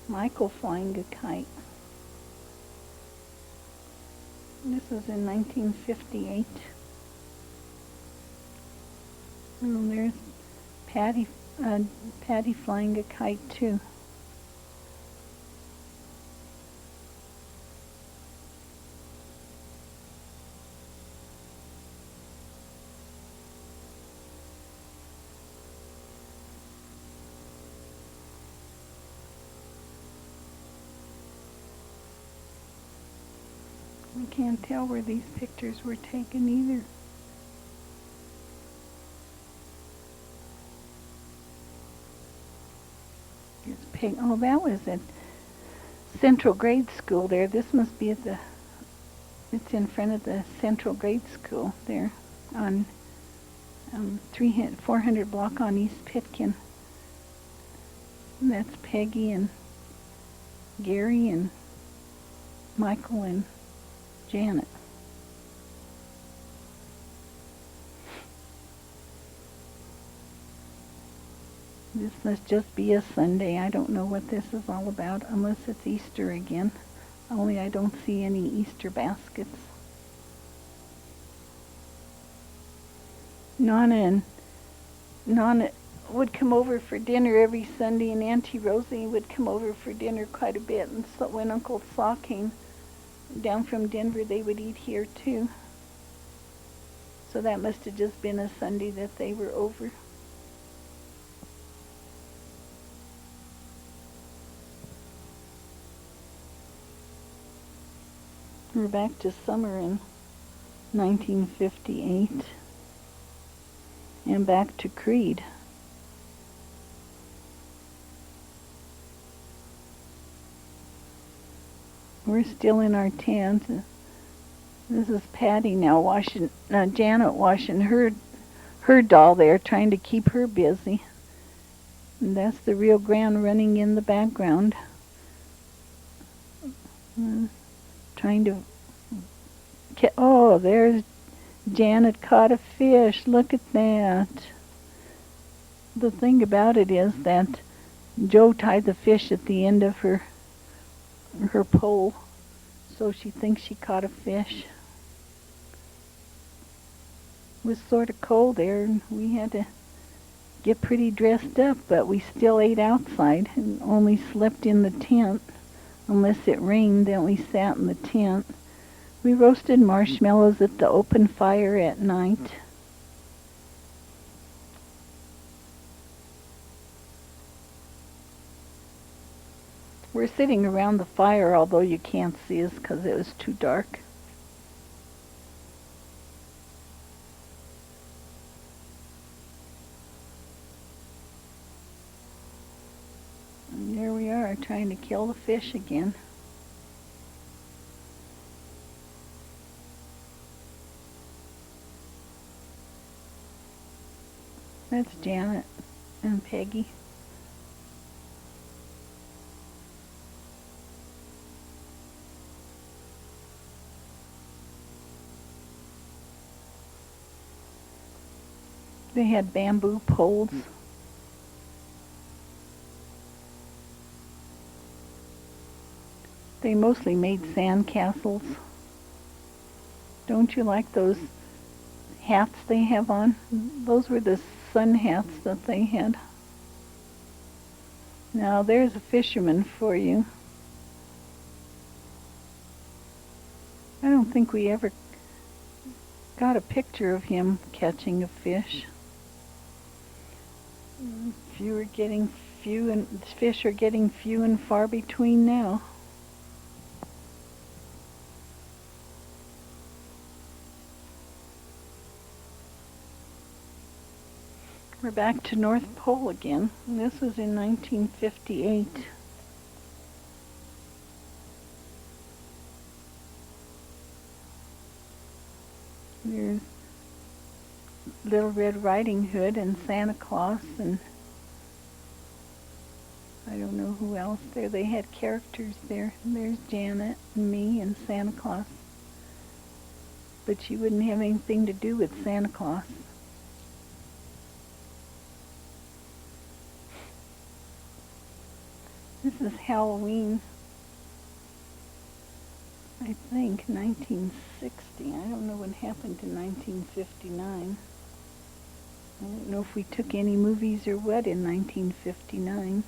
Michael flying a kite. This is in 1958. Oh, there's Patty, Patty flying a kite too. I can't tell where these pictures were taken either. Here's Pig. Oh, that was at Central Grade School there. This must be at the, it's in front of the Central Grade School there on 400 block on East Pitkin. And that's Peggy and Gary and Michael and Janet. This must just be a Sunday. I don't know what this is all about unless it's Easter again. Only I don't see any Easter baskets. Nonna would come over for dinner every Sunday, and Auntie Rosie would come over for dinner quite a bit. And so when Uncle Saw came down from Denver, they would eat here too. So that must have just been a Sunday that they were over. We're back to summer in 1958 and back to Creed. We're still in our tent. This is Patty now washing, Janet washing her doll there, trying to keep her busy. And that's the Rio Grande running in the background. Trying to oh, there's Janet caught a fish. Look at that. The thing about it is that Joe tied the fish at the end of her pole, so she thinks she caught a fish. It was sort of cold there, and we had to get pretty dressed up, but we still ate outside and only slept in the tent. Unless it rained, then we sat in the tent. We roasted marshmallows at the open fire at night. We're sitting around the fire, although you can't see us because it was too dark. And there we are, trying to kill the fish again. That's Janet and Peggy. They had bamboo poles. They mostly made sand castles. Don't you like those hats they have on? Those were the sun hats that they had. Now there's a fisherman for you. I don't think we ever got a picture of him catching a fish. Fish are getting few and far between now. We're back to North Pole again. And this was in 1958. There's Little Red Riding Hood and Santa Claus and I don't know who else there. They had characters there. There's Janet and me and Santa Claus. But she wouldn't have anything to do with Santa Claus. This is Halloween, I think, 1960. I don't know what happened to 1959. I don't know if we took any movies or what in 1959.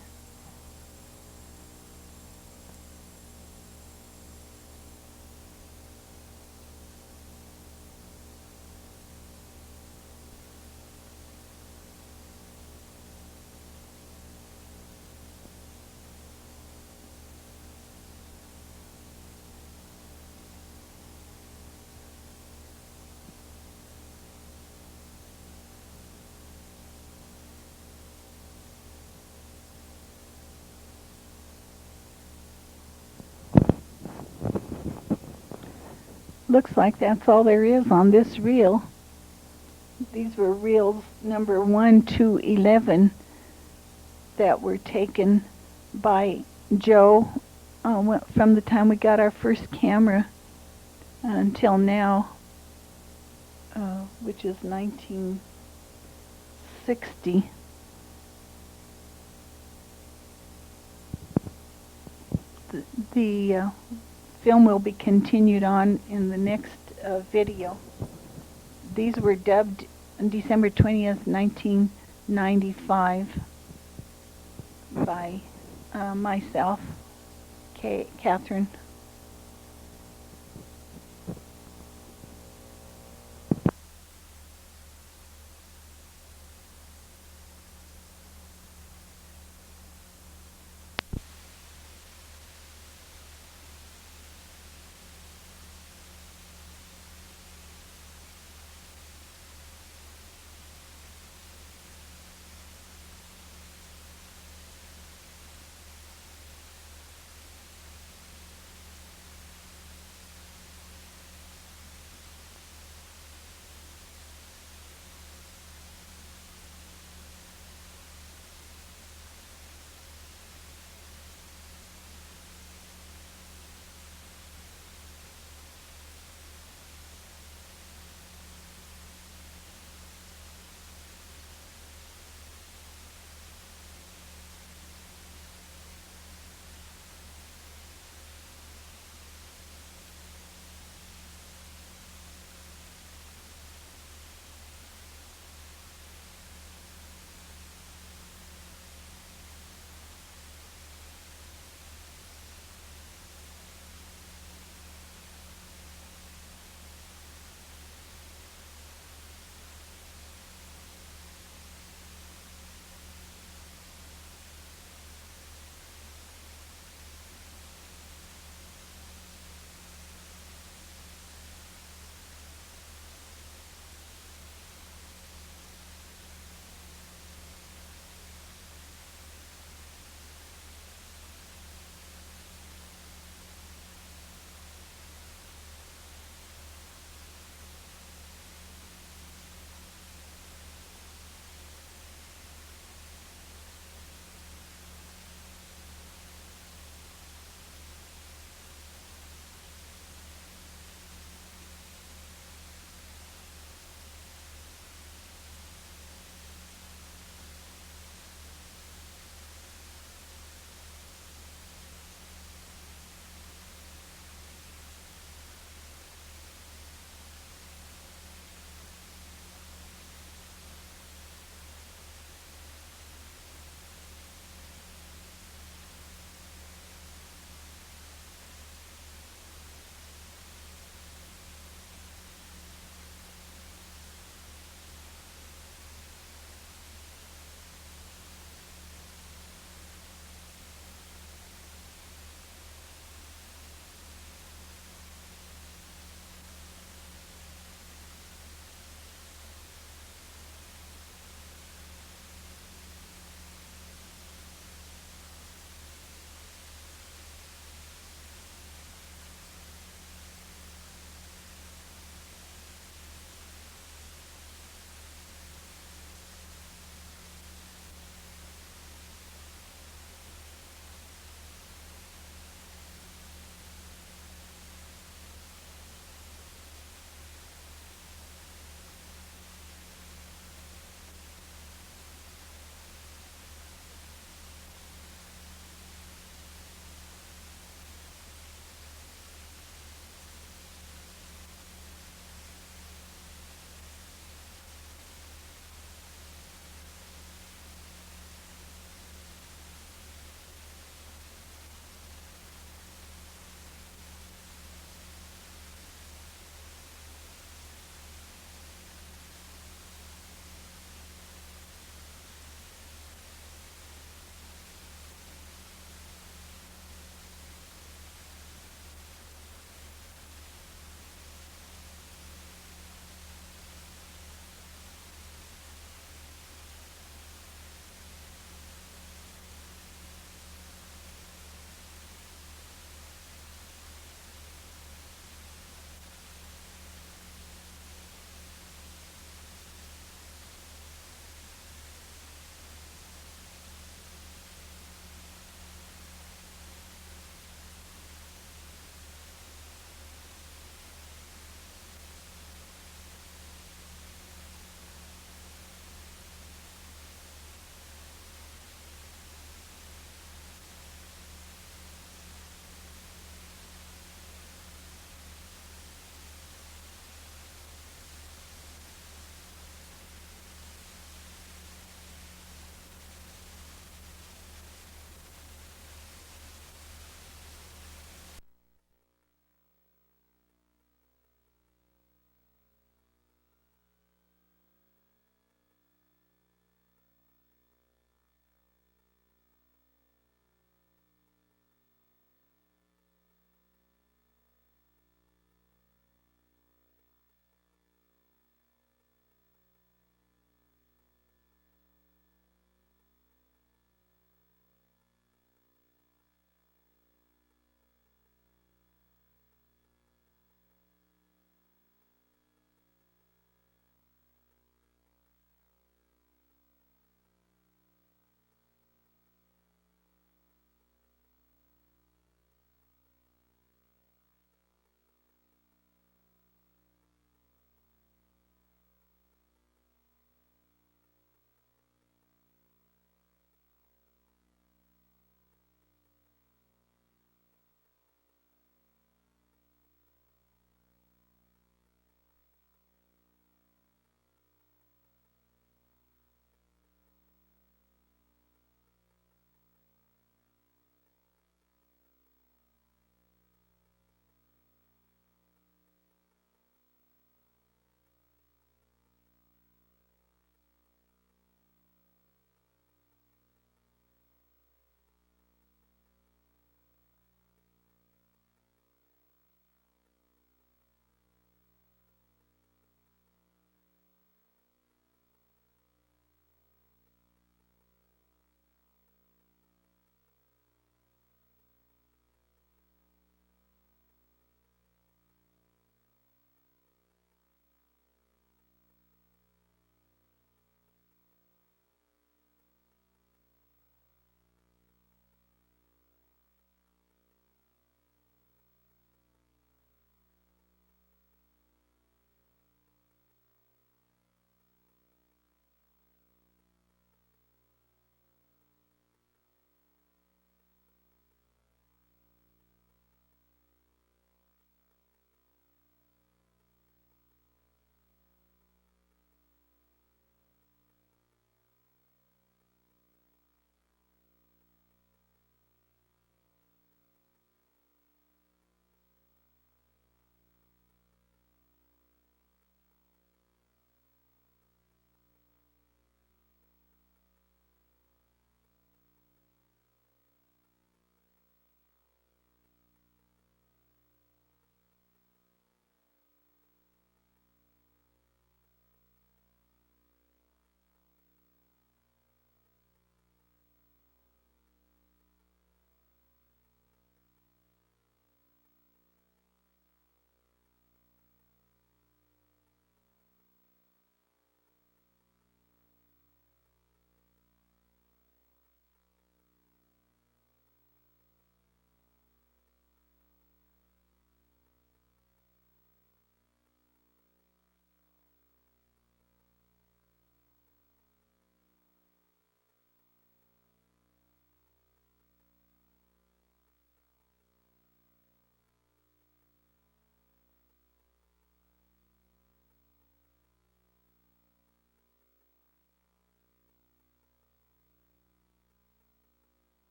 Looks like that's all there is on this reel. These were reels number 1 to 11 that were taken by Joe from the time we got our first camera until now, which is 1960. The film will be continued on in the next video. These were dubbed on December 20th, 1995 by myself, Catherine.